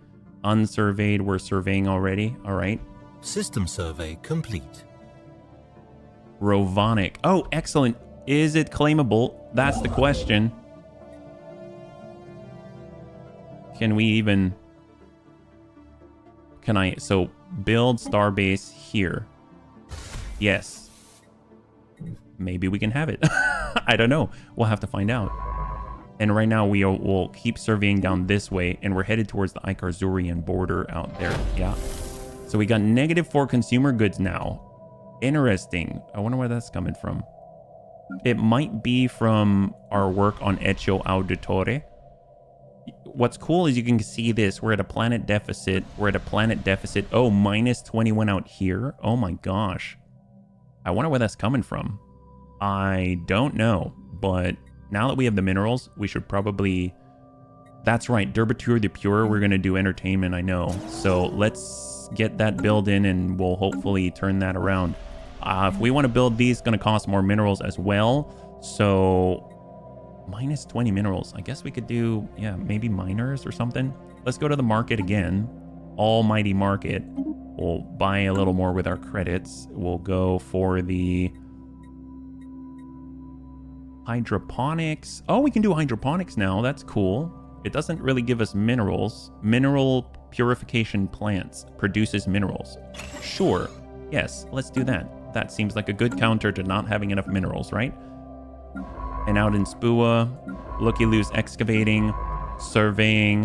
Unsurveyed, we're surveying already. All right. System survey complete. Rovonic. Oh, excellent. Is it claimable? That's the question. Can we even... So, build starbase here. Yes. Maybe we can have it. I don't know. We'll have to find out. And right now we'll keep surveying down this way, and we're headed towards the Ikarzurian border out there. Yeah. So we got -4 consumer goods now. Interesting. I wonder where that's coming from. It might be from our work on Eccio Auditore. What's cool is you can see this. We're at a planet deficit. Oh, -21 out here. Oh my gosh. I wonder where that's coming from. I don't know, but now that we have the minerals, we should probably... That's right, Derbature the Pure, we're going to do entertainment, I know. So let's get that build in and we'll hopefully turn that around. If we want to build these, it's going to cost more minerals as well. So minus 20 minerals. I guess we could do, yeah, maybe miners or something. Let's go to the market again. Almighty market. We'll buy a little more with our credits. We'll go for the hydroponics. Oh, we can do hydroponics now. That's cool. It doesn't really give us minerals. Mineral purification plants produces minerals. Sure. Yes, let's do that. That seems like a good counter to not having enough minerals, right? And out in Spua, looky-loos excavating, surveying,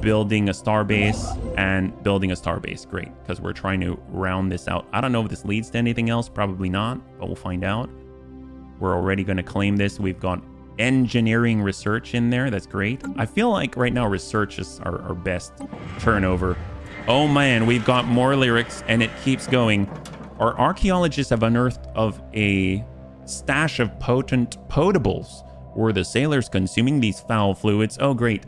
building a starbase, and building a starbase. Great, because we're trying to round this out. I don't know if this leads to anything else. Probably not, but we'll find out. We're already going to claim this. We've got engineering research in there. That's great. I feel like right now research is our best turnover. Oh man, we've got more lyrics, and it keeps going. Our archaeologists have unearthed of a stash of potent potables. Were the sailors consuming these foul fluids? Oh great.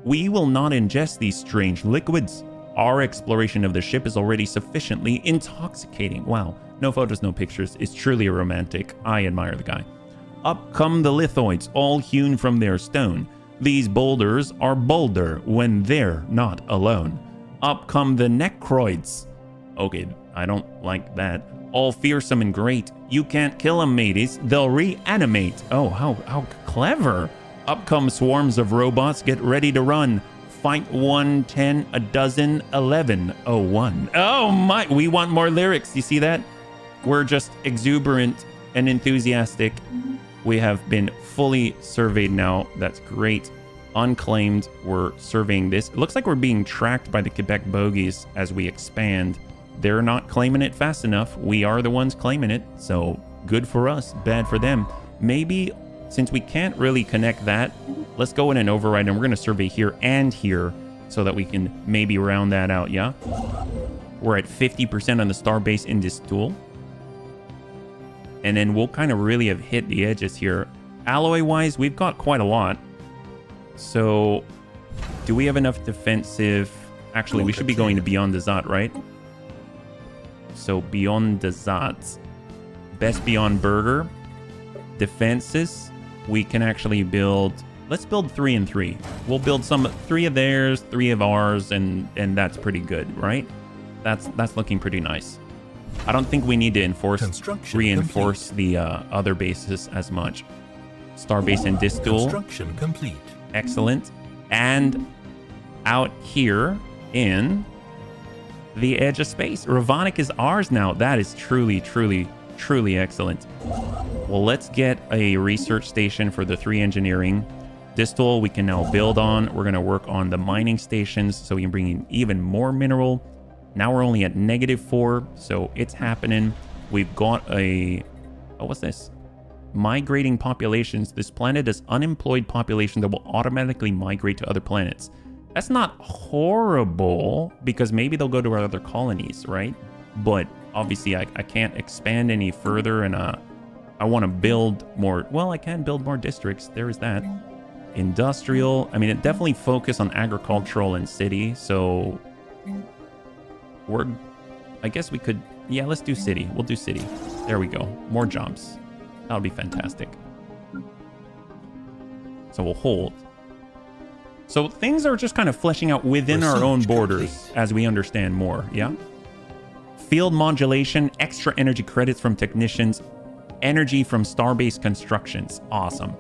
We will not ingest these strange liquids. Our exploration of the ship is already sufficiently intoxicating. Wow. No photos, no pictures. It's truly a romantic. I admire the guy. Up come the lithoids, all hewn from their stone. These boulders are bolder when they're not alone. Up come the necroids. Okay, I don't like that. All fearsome and great. You can't kill them, mateys. They'll reanimate. Oh, how clever. Up come swarms of robots. Get ready to run. Fight 1, 10, a dozen, 11, 01. Oh my, we want more lyrics. You see that? We're just exuberant and enthusiastic. We have been fully surveyed now. That's great. Unclaimed. We're surveying this. It looks like we're being tracked by the Quebec bogies as we expand. They're not claiming it fast enough. We are the ones claiming it. So good for us, bad for them. Maybe since we can't really connect that, let's go in and override, and we're going to survey here and here so that we can maybe round that out, yeah? We're at 50% on the starbase in this tool. And then we'll kind of really have hit the edges here. Alloy-wise, we've got quite a lot. So do we have enough defensive? Actually, we should be going to Beyond the Zot, right? So Beyond the Zot. Best Beyond Burger. Defenses. We can actually build... Let's build 3 and 3. We'll build 3 of theirs, 3 of ours, and that's pretty good, right? That's looking pretty nice. I don't think we need to reinforce the other bases as much. Starbase and Distal. Construction complete. Excellent. And out here in the edge of space, Ravonic is ours now. That is truly, truly, truly excellent. Well, let's get a research station for the 3 engineering. Distal we can now build on. We're going to work on the mining stations so we can bring in even more mineral. Now we're only at -4, so it's happening. We've got a... Oh, what's this? Migrating populations. This planet has unemployed population that will automatically migrate to other planets. That's not horrible, because maybe they'll go to our other colonies, right? But obviously I can't expand any further, and I want to build more... Well, I can build more districts. There is that. Industrial. I mean, it definitely focus on agricultural and city, so... I guess we could... Yeah, let's do city. We'll do city. There we go. More jobs. That'll be fantastic. So we'll hold. So things are just kind of fleshing out within our own borders as we understand more, yeah? Field modulation, extra energy credits from technicians, energy from starbase constructions. Awesome.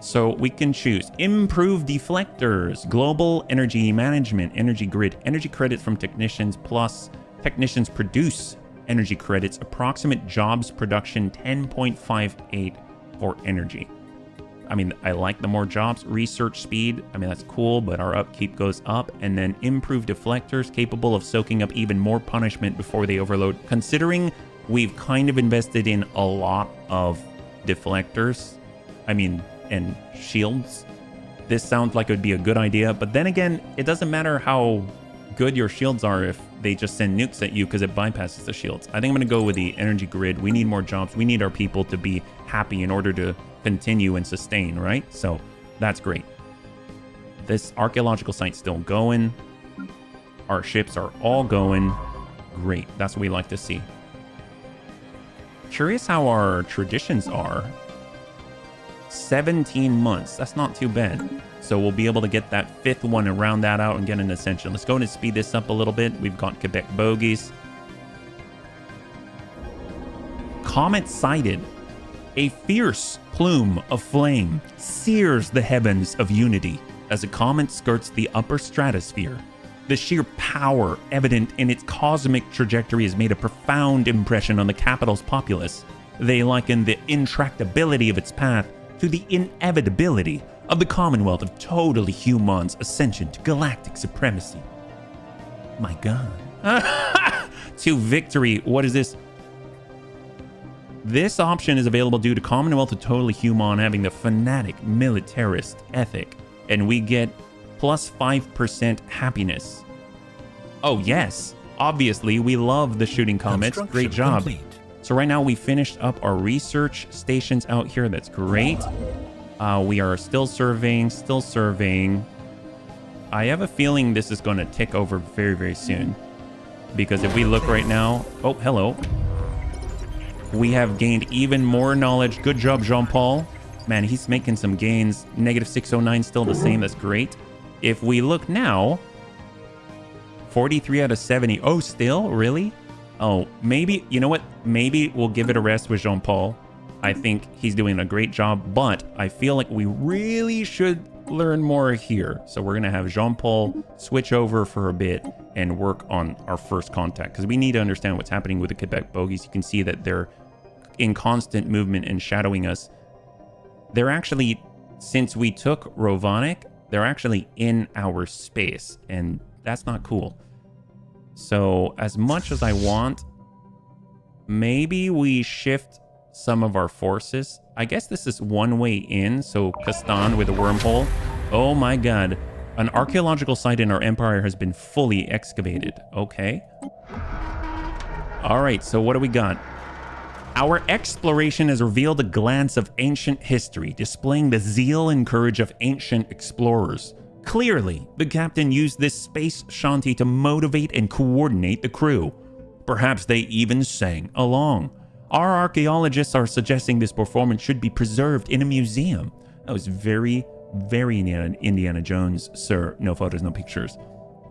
So we can choose improve deflectors, global energy management, energy grid, energy credits from technicians, plus technicians produce energy credits, approximate jobs production 10.58 for energy. I mean, I like the more jobs. Research speed, I mean, that's cool, but our upkeep goes up. And then improve deflectors, capable of soaking up even more punishment before they overload. Considering we've kind of invested in a lot of deflectors, I mean, and shields, this sounds like it would be a good idea. But then again, it doesn't matter how good your shields are if they just send nukes at you, because it bypasses the shields. I think I'm going to go with the energy grid. We need more jobs. We need our people to be happy in order to continue and sustain, right? So that's great. This archaeological site's still going. Our ships are all going. Great. That's what we like to see. Curious how our traditions are. 17 months. That's not too bad. So we'll be able to get that 5th one and round that out and get an ascension. Let's go and speed this up a little bit. We've got Quebec bogies. Comet sighted. A fierce plume of flame sears the heavens of unity as a comet skirts the upper stratosphere. The sheer power evident in its cosmic trajectory has made a profound impression on the capital's populace. They liken the intractability of its path to the inevitability of the Commonwealth of totally human's ascension to galactic supremacy. My God. To victory. What is this? This option is available due to Commonwealth of Totally Human having the fanatic militarist ethic, and we get plus 5% happiness. Oh yes, obviously we love the shooting comets. Great job. Complete. So right now we finished up our research stations out here. That's great. We are still surveying. I have a feeling this is going to tick over very, very soon, because if we look right now, oh, hello. We have gained even more knowledge. Good job, Jean-Paul. Man, he's making some gains. Negative 609, still the same. That's great. If we look now, 43 out of 70. Oh, still? Really? Oh, maybe, you know what? Maybe we'll give it a rest with Jean-Paul. I think he's doing a great job, but I feel like we really should learn more here. So we're going to have Jean-Paul switch over for a bit and work on our first contact, because we need to understand what's happening with the Quebec bogies. You can see that they're in constant movement and shadowing us. They're actually, since we took Rovanic, they're actually in our space, and that's not cool. So as much as I want, maybe we shift some of our forces. I guess this is one way in, so Castan with a wormhole. Oh my God. An archaeological site in our empire has been fully excavated. Okay. All right, so what do we got? Our exploration has revealed a glance of ancient history, displaying the zeal and courage of ancient explorers. Clearly, the captain used this space shanty to motivate and coordinate the crew. Perhaps they even sang along. Our archaeologists are suggesting this performance should be preserved in a museum. That was very, very Indiana Jones, sir. No photos, no pictures.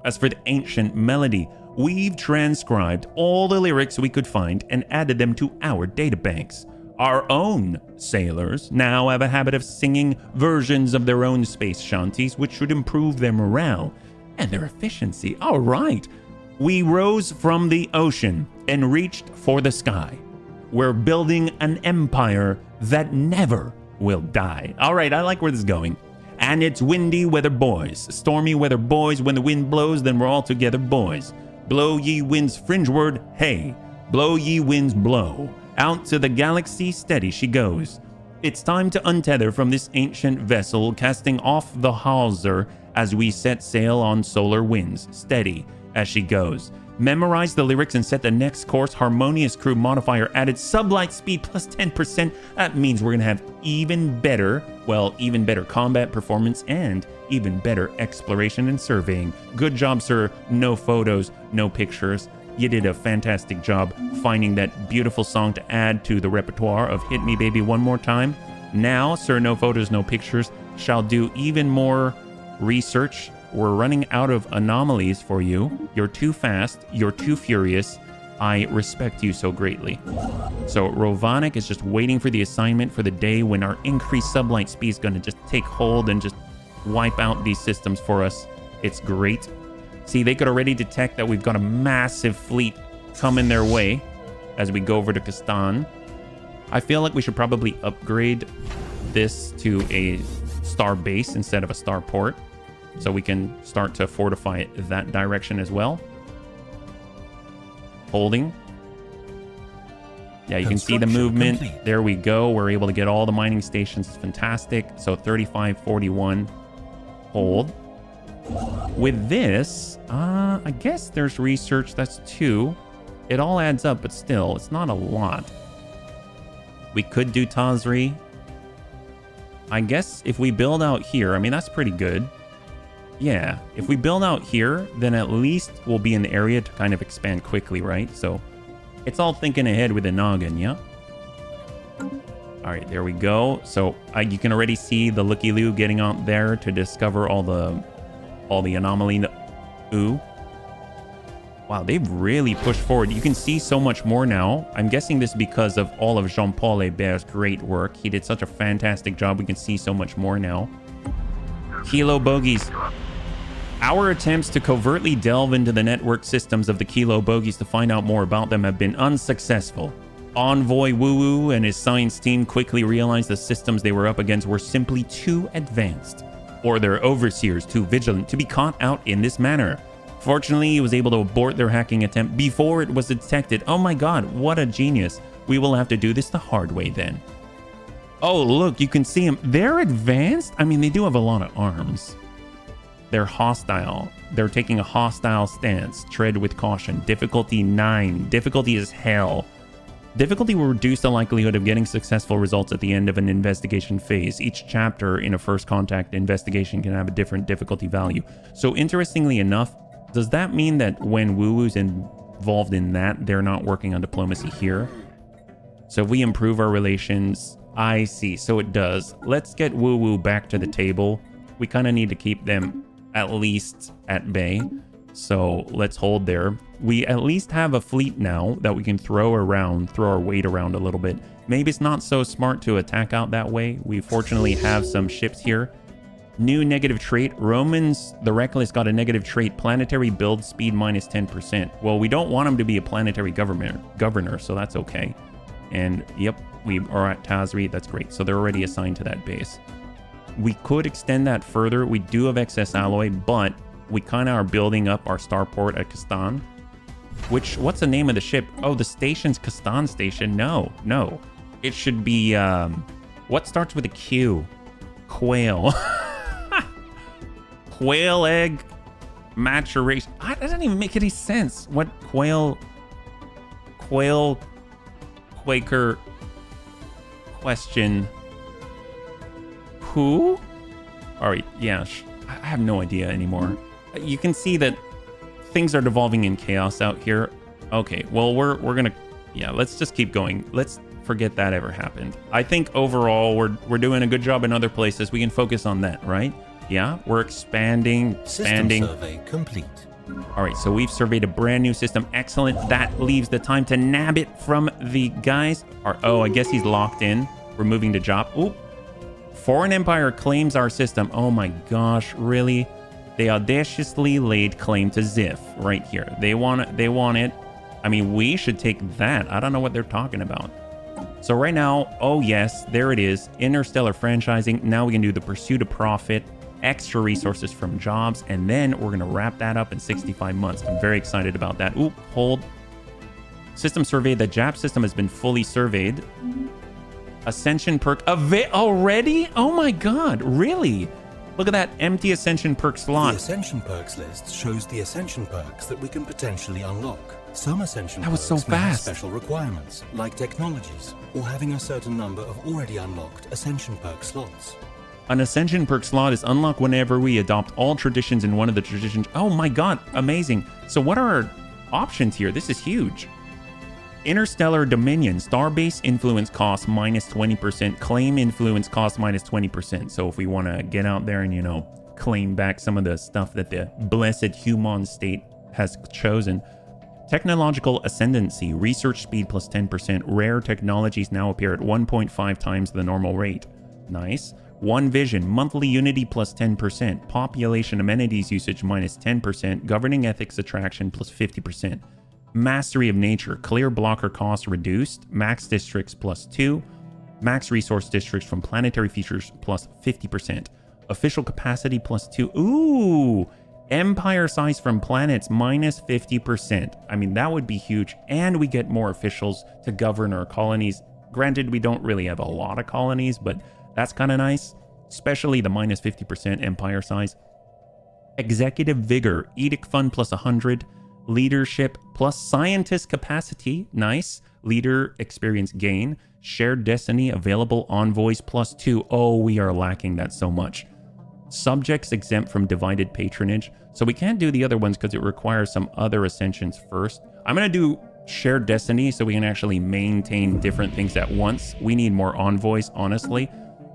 As for the ancient melody, we've transcribed all the lyrics we could find and added them to our databanks. Our own sailors now have a habit of singing versions of their own space shanties, which should improve their morale and their efficiency. All right. We rose from the ocean and reached for the sky. We're building an empire that never will die. All right, I like where this is going. And it's windy weather, boys. Stormy weather, boys. When the wind blows, then we're all together, boys. Blow ye winds fringeward, hey. Blow ye winds, blow. Out to the galaxy, steady she goes. It's time to untether from this ancient vessel, casting off the hawser as we set sail on solar winds, steady as she goes. Memorize the lyrics and set the next course. Harmonious crew modifier added. Sublight speed plus 10%. That means we're going to have even better combat performance and even better exploration and surveying. Good job, sir. No photos, no pictures. You did a fantastic job finding that beautiful song to add to the repertoire of Hit Me Baby One More Time. Now, sir, no photos, no pictures, shall do even more research. We're running out of anomalies for you. You're too fast. You're too furious. I respect you so greatly. So Rovanic is just waiting for the assignment for the day when our increased sublight speed is going to just take hold and just wipe out these systems for us. It's great. See, they could already detect that we've got a massive fleet coming their way as we go over to Castan. I feel like we should probably upgrade this to a star base instead of a star port, so we can start to fortify that direction as well. Holding. Yeah, you can see the movement. Complete. There we go. We're able to get all the mining stations. It's fantastic. So 35, 41. Hold. With this, I guess there's research. That's 2. It all adds up, but still, it's not a lot. We could do Tazri. I guess if we build out here, I mean, that's pretty good. Yeah, if we build out here, then at least we'll be in the area to kind of expand quickly, right? So it's all thinking ahead with the noggin, yeah? All right, there we go. So you can already see the looky-loo getting out there to discover all the anomaly. Ooh. Wow, they've really pushed forward. You can see so much more now. I'm guessing this is because of all of Jean-Paul Hébert's great work. He did such a fantastic job. We can see so much more now. Kilo bogies. Our attempts to covertly delve into the network systems of the Kilo bogies to find out more about them have been unsuccessful. Envoy Woo-Woo and his science team quickly realized the systems they were up against were simply too advanced, or their overseers too vigilant to be caught out in this manner. Fortunately, he was able to abort their hacking attempt before it was detected. Oh my god, what a genius. We will have to do this the hard way then. Oh, look, you can see them. They're advanced? I mean, they do have a lot of arms. They're hostile. They're taking a hostile stance. Tread with caution. Difficulty 9. Difficulty is hell. Difficulty will reduce the likelihood of getting successful results at the end of an investigation phase. Each chapter in a first contact investigation can have a different difficulty value. So interestingly enough, does that mean that when Woo-Woo's involved in that, they're not working on diplomacy here? So if we improve our relations, I see. So it does. Let's get Woo-Woo back to the table. We kind of need to keep them at least at bay. So let's hold there. We at least have a fleet now that we can throw our weight around a little bit. Maybe it's not so smart to attack out that way. We fortunately have some ships here. New negative trait. Romans the Reckless got a negative trait. Planetary build speed minus 10%. Well, we don't want him to be a planetary governor, so that's okay. And yep, we are at Tazri. That's great. So they're already assigned to that base. We could extend that further. We do have excess alloy, but we kind of are building up our starport at Kastan. What's the name of the ship? Oh, the station's Kastan Station. No. It should be, what starts with a Q? Quail. Quail egg maturation. That doesn't even make any sense. What quail, Quaker, question, who? All right, yeah, I have no idea anymore. You can see that things are devolving in chaos out here. Okay, well, we're gonna, yeah, let's just keep going. Let's forget that ever happened. I think overall we're doing a good job in other places. We can focus on that, right? Yeah, we're expanding. System survey complete. All right, so we've surveyed a brand new system. Excellent. That leaves the time to nab it from the guys. Oh, I guess he's locked in. We're moving to Jop. Oop. Foreign Empire claims our system. Oh my gosh, really? They audaciously laid claim to Zif right here. They want it. I mean, we should take that. I don't know what they're talking about. So right now, oh yes, there it is. Interstellar franchising. Now we can do the pursuit of profit, extra resources from jobs, and then we're going to wrap that up in 65 months. I'm very excited about that. Oop, hold. System survey. The Jap system has been fully surveyed. Ascension perk already? Oh my god, really? Look at that empty Ascension perk slot. The Ascension perks list shows the Ascension perks that we can potentially unlock. Some Ascension that was so perks may have fast. Special requirements, like technologies, or having a certain number of already unlocked Ascension perk slots. An Ascension perk slot is unlocked whenever we adopt all traditions in one of the traditions. Oh my god, amazing. So what are our options here? This is huge. Interstellar Dominion, Starbase influence cost minus 20%, claim influence cost minus 20%. So if we want to get out there and, you know, claim back some of the stuff that the blessed human state has chosen. Technological ascendancy, research speed plus 10%. Rare technologies now appear at 1.5 times the normal rate. Nice. One Vision, monthly unity plus 10%. Population amenities usage minus 10%. Governing ethics attraction plus 50%. Mastery of Nature, clear blocker cost reduced, max districts plus 2, max resource districts from planetary features plus 50%, official capacity plus 2, ooh, empire size from planets minus 50%. I mean, that would be huge, and we get more officials to govern our colonies. Granted, we don't really have a lot of colonies, but that's kind of nice, especially the minus 50% empire size. Executive Vigor, Edict Fund plus 100, leadership plus scientist capacity, nice. Leader experience gain, shared destiny, available envoys plus 2. Oh, we are lacking that so much. Subjects exempt from divided patronage. So we can't do the other ones because it requires some other ascensions first. I'm going to do shared destiny so we can actually maintain different things at once. We need more envoys, honestly.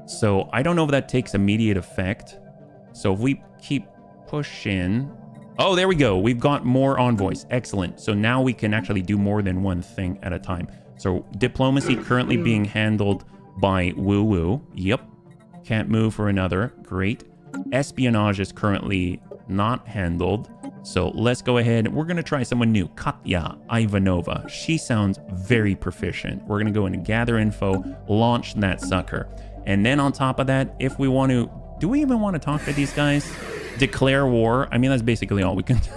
So I don't know if that takes immediate effect. So if we keep pushing... Oh, there we go. We've got more envoys. Excellent. So now we can actually do more than one thing at a time. So diplomacy currently being handled by Woo Woo. Yep. Can't move for another. Great. Espionage is currently not handled. So let's go ahead. We're going to try someone new. Katya Ivanova. She sounds very proficient. We're going to go and gather info, launch that sucker. And then on top of that, if we want to... Do we even want to talk to these guys? Declare war. I mean, that's basically all we can do.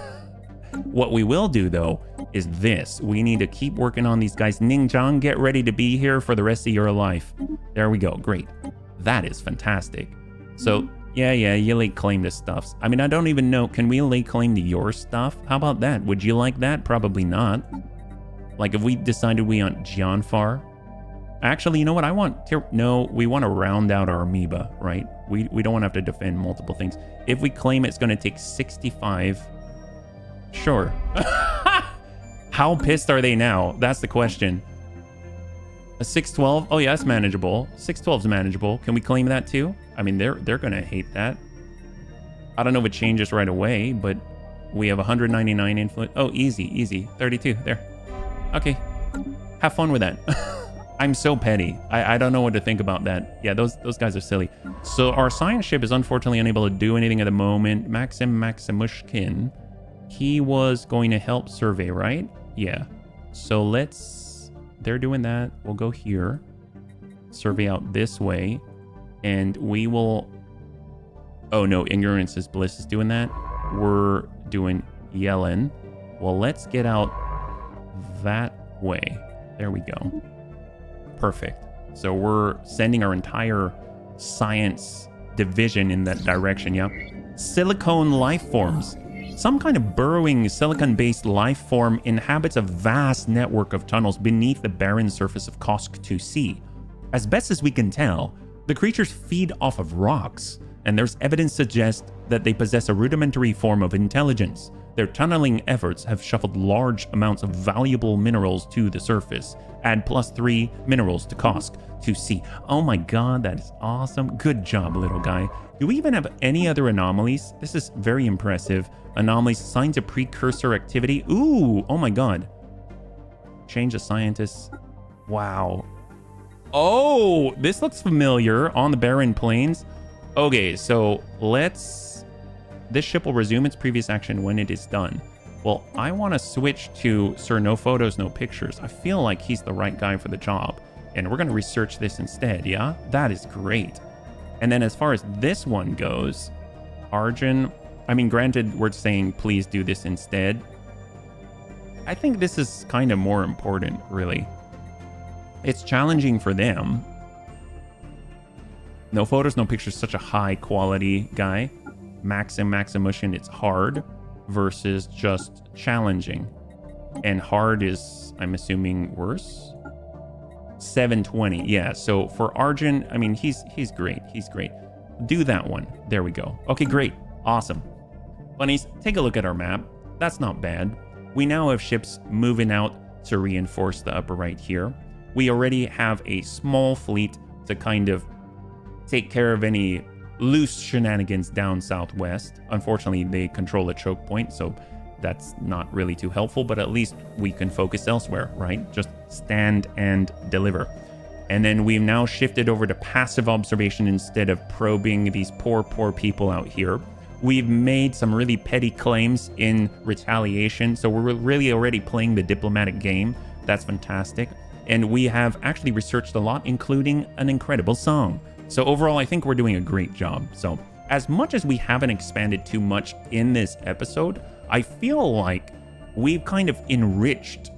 What we will do, though, is this. We need to keep working on these guys. Ningjiang, get ready to be here for the rest of your life. There we go. Great. That is fantastic. So... Yeah, you lay claim to stuff. I mean, I don't even know. Can we lay claim to your stuff? How about that? Would you like that? Probably not. Like, if we decided we want Jianfar. Actually, you know what? I want... No, we want to round out our amoeba, right? We don't want to have to defend multiple things. If we claim it's going to take 65... Sure. How pissed are they now? That's the question. A 612? Oh, yeah, that's manageable. 612 is manageable. Can we claim that too? I mean, they're going to hate that. I don't know if it changes right away, but we have 199 influence. Oh, easy. 32. There. Okay. Have fun with that. I'm so petty. I don't know what to think about that. Yeah, those guys are silly. So our science ship is unfortunately unable to do anything at the moment. Maximushkin. He was going to help survey, right? Yeah. So let's... They're doing that. We'll go here. Survey out this way. And we will... Oh, no. Ignorance is bliss is doing that. We're doing Yellen. Well, let's get out that way. There we go. Perfect. So we're sending our entire science division in that direction. Yep. Silicone life forms. Some kind of burrowing silicon-based life form inhabits a vast network of tunnels beneath the barren surface of Kosk 2C. As best as we can tell, the creatures feed off of rocks, and there's evidence to suggest that they possess a rudimentary form of intelligence. Their tunneling efforts have shuffled large amounts of valuable minerals to the surface. Add +3 minerals to Kosk 2C. Oh my god, that is awesome. Good job, little guy. Do we even have any other anomalies? This is very impressive. Anomalies, signs of precursor activity. Ooh, oh my god. Change of scientists. Wow. Oh, this looks familiar on the barren plains. Okay, so let's... This ship will resume its previous action when it is done. Well, I want to switch to Sir No Photos, No Pictures. I feel like he's the right guy for the job. And we're going to research this instead, yeah? That is great. And then as far as this one goes, Arjun... I mean, granted, we're saying please do this instead. I think this is kind of more important, really. It's challenging for them. No Photos, No Pictures, such a high quality guy. Maximushkin, it's hard versus just challenging. And hard is, I'm assuming, worse? 720, yeah. So for Arjun, I mean, he's great. He's great. Do that one. There we go. Okay, great. Awesome. Bunnies, take a look at our map. That's not bad. We now have ships moving out to reinforce the upper right here. We already have a small fleet to kind of take care of any loose shenanigans down southwest. Unfortunately, they control a choke point, so that's not really too helpful, but at least we can focus elsewhere, right? Just stand and deliver. And then we've now shifted over to passive observation instead of probing these poor people out here. We've made some really petty claims in retaliation, so we're really already playing the diplomatic game. That's fantastic. And we have actually researched a lot, including an incredible song. So overall, I think we're doing a great job. So as much as we haven't expanded too much in this episode, I feel like we've kind of enriched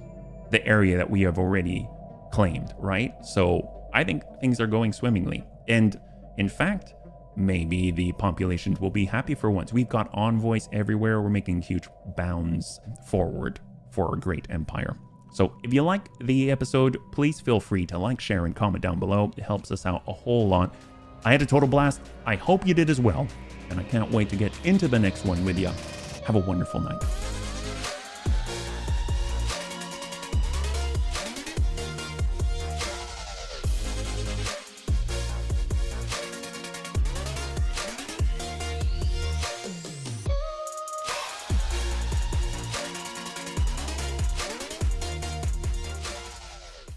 the area that we have already claimed, right? So I think things are going swimmingly. And in fact, maybe the populations will be happy for once. We've got envoys everywhere. We're making huge bounds forward for a great empire. So if you like the episode, please feel free to like, share, and comment down below. It helps us out a whole lot. I had a total blast. I hope you did as well. And I can't wait to get into the next one with you. Have a wonderful night.